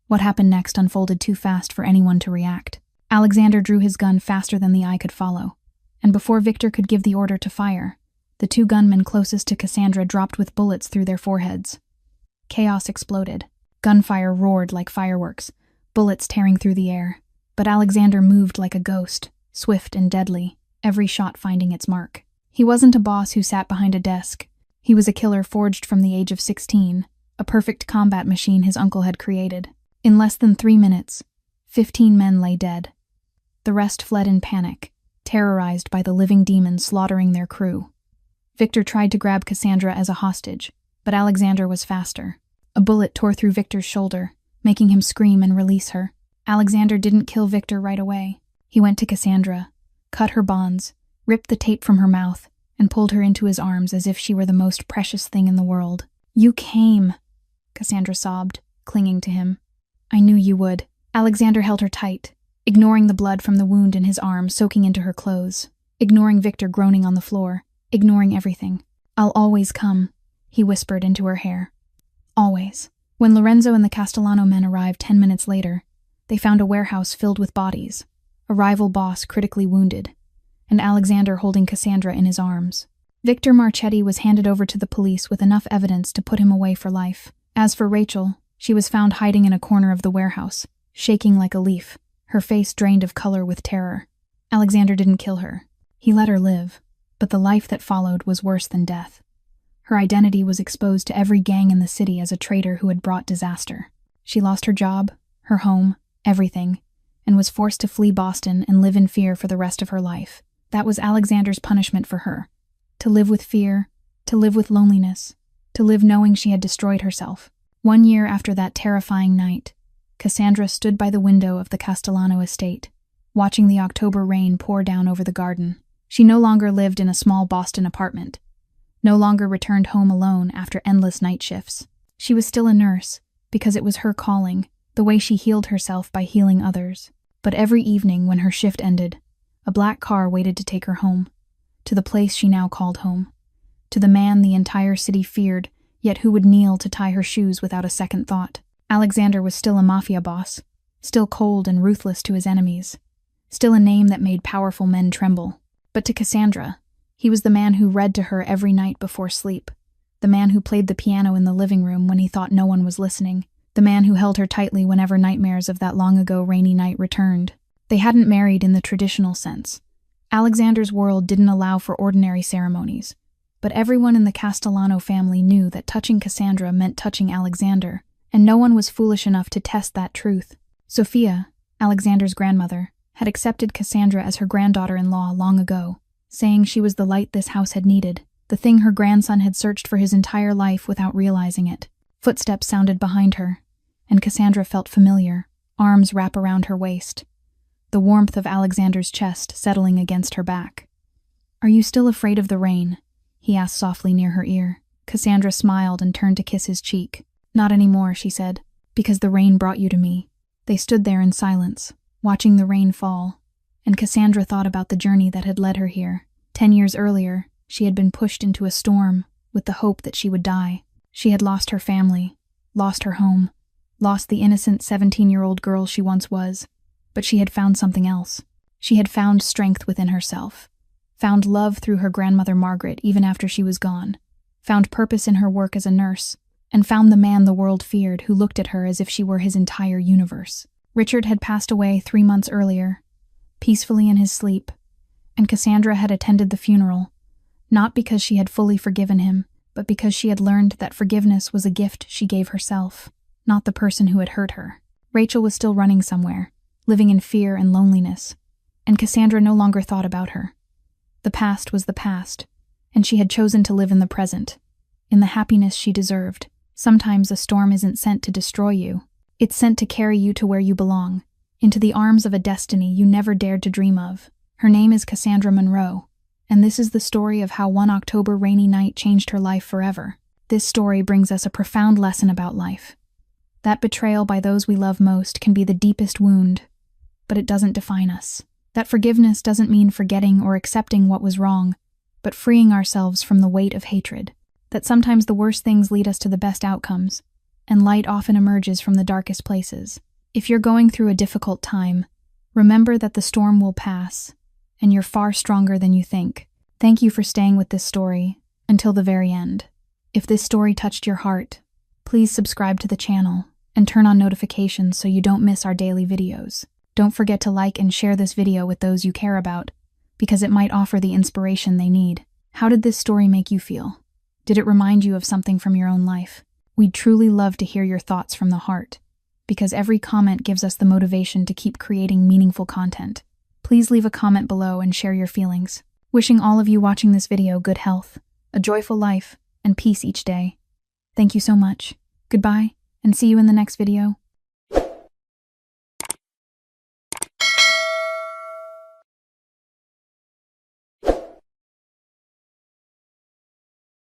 What happened next unfolded too fast for anyone to react. Alexander drew his gun faster than the eye could follow, and before Victor could give the order to fire, the 2 gunmen closest to Cassandra dropped with bullets through their foreheads. Chaos exploded. Gunfire roared like fireworks, bullets tearing through the air. But Alexander moved like a ghost, swift and deadly, every shot finding its mark. He wasn't a boss who sat behind a desk. He was a killer forged from the age of 16, a perfect combat machine his uncle had created. In less than 3 minutes, 15 men lay dead. The rest fled in panic, terrorized by the living demons slaughtering their crew. Victor tried to grab Cassandra as a hostage, but Alexander was faster. A bullet tore through Victor's shoulder, making him scream and release her. Alexander didn't kill Victor right away. He went to Cassandra, cut her bonds, ripped the tape from her mouth, and pulled her into his arms as if she were the most precious thing in the world. "You came," Cassandra sobbed, clinging to him. "I knew you would." Alexander held her tight, ignoring the blood from the wound in his arm soaking into her clothes, ignoring Victor groaning on the floor, ignoring everything. "I'll always come," he whispered into her hair. "Always." When Lorenzo and the Castellano men arrived 10 minutes later, they found a warehouse filled with bodies, a rival boss critically wounded, and Alexander holding Cassandra in his arms. Victor Marchetti was handed over to the police with enough evidence to put him away for life. As for Rachel, she was found hiding in a corner of the warehouse, shaking like a leaf, her face drained of color with terror. Alexander didn't kill her. He let her live, but the life that followed was worse than death. Her identity was exposed to every gang in the city as a traitor who had brought disaster. She lost her job, her home, everything, and was forced to flee Boston and live in fear for the rest of her life. That was Alexander's punishment for her. To live with fear, to live with loneliness, to live knowing she had destroyed herself. 1 year after that terrifying night, Cassandra stood by the window of the Castellano estate, watching the October rain pour down over the garden. She no longer lived in a small Boston apartment, no longer returned home alone after endless night shifts. She was still a nurse, because it was her calling, the way she healed herself by healing others. But every evening when her shift ended, a black car waited to take her home, to the place she now called home, to the man the entire city feared, yet who would kneel to tie her shoes without a second thought. Alexander was still a mafia boss, still cold and ruthless to his enemies, still a name that made powerful men tremble. But to Cassandra, he was the man who read to her every night before sleep, the man who played the piano in the living room when he thought no one was listening, the man who held her tightly whenever nightmares of that long-ago rainy night returned. They hadn't married in the traditional sense. Alexander's world didn't allow for ordinary ceremonies, but everyone in the Castellano family knew that touching Cassandra meant touching Alexander, and no one was foolish enough to test that truth. Sophia, Alexander's grandmother, had accepted Cassandra as her granddaughter-in-law long ago, saying she was the light this house had needed, the thing her grandson had searched for his entire life without realizing it. Footsteps sounded behind her, and Cassandra felt familiar, arms wrap around her waist, the warmth of Alexander's chest settling against her back. "Are you still afraid of the rain?" he asked softly near her ear. Cassandra smiled and turned to kiss his cheek. "Not anymore," she said, "because the rain brought you to me." They stood there in silence, watching the rain fall, and Cassandra thought about the journey that had led her here. 10 years earlier, she had been pushed into a storm with the hope that she would die. She had lost her family, lost her home, lost the innocent 17-year-old girl she once was, but she had found something else. She had found strength within herself, found love through her grandmother Margaret even after she was gone, found purpose in her work as a nurse, and found the man the world feared who looked at her as if she were his entire universe. Richard had passed away 3 months earlier, peacefully in his sleep, and Cassandra had attended the funeral, not because she had fully forgiven him, but because she had learned that forgiveness was a gift she gave herself, not the person who had hurt her. Rachel was still running somewhere, living in fear and loneliness, and Cassandra no longer thought about her. The past was the past, and she had chosen to live in the present, in the happiness she deserved. Sometimes a storm isn't sent to destroy you. It's sent to carry you to where you belong, into the arms of a destiny you never dared to dream of. Her name is Cassandra Monroe, and this is the story of how one October rainy night changed her life forever. This story brings us a profound lesson about life. That betrayal by those we love most can be the deepest wound, but it doesn't define us. That forgiveness doesn't mean forgetting or accepting what was wrong, but freeing ourselves from the weight of hatred. That sometimes the worst things lead us to the best outcomes, and light often emerges from the darkest places. If you're going through a difficult time, remember that the storm will pass, and you're far stronger than you think. Thank you for staying with this story until the very end. If this story touched your heart, please subscribe to the channel and turn on notifications so you don't miss our daily videos. Don't forget to like and share this video with those you care about, because it might offer the inspiration they need. How did this story make you feel? Did it remind you of something from your own life? We'd truly love to hear your thoughts from the heart, because every comment gives us the motivation to keep creating meaningful content. Please leave a comment below and share your feelings. Wishing all of you watching this video good health, a joyful life, and peace each day. Thank you so much. Goodbye, and see you in the next video.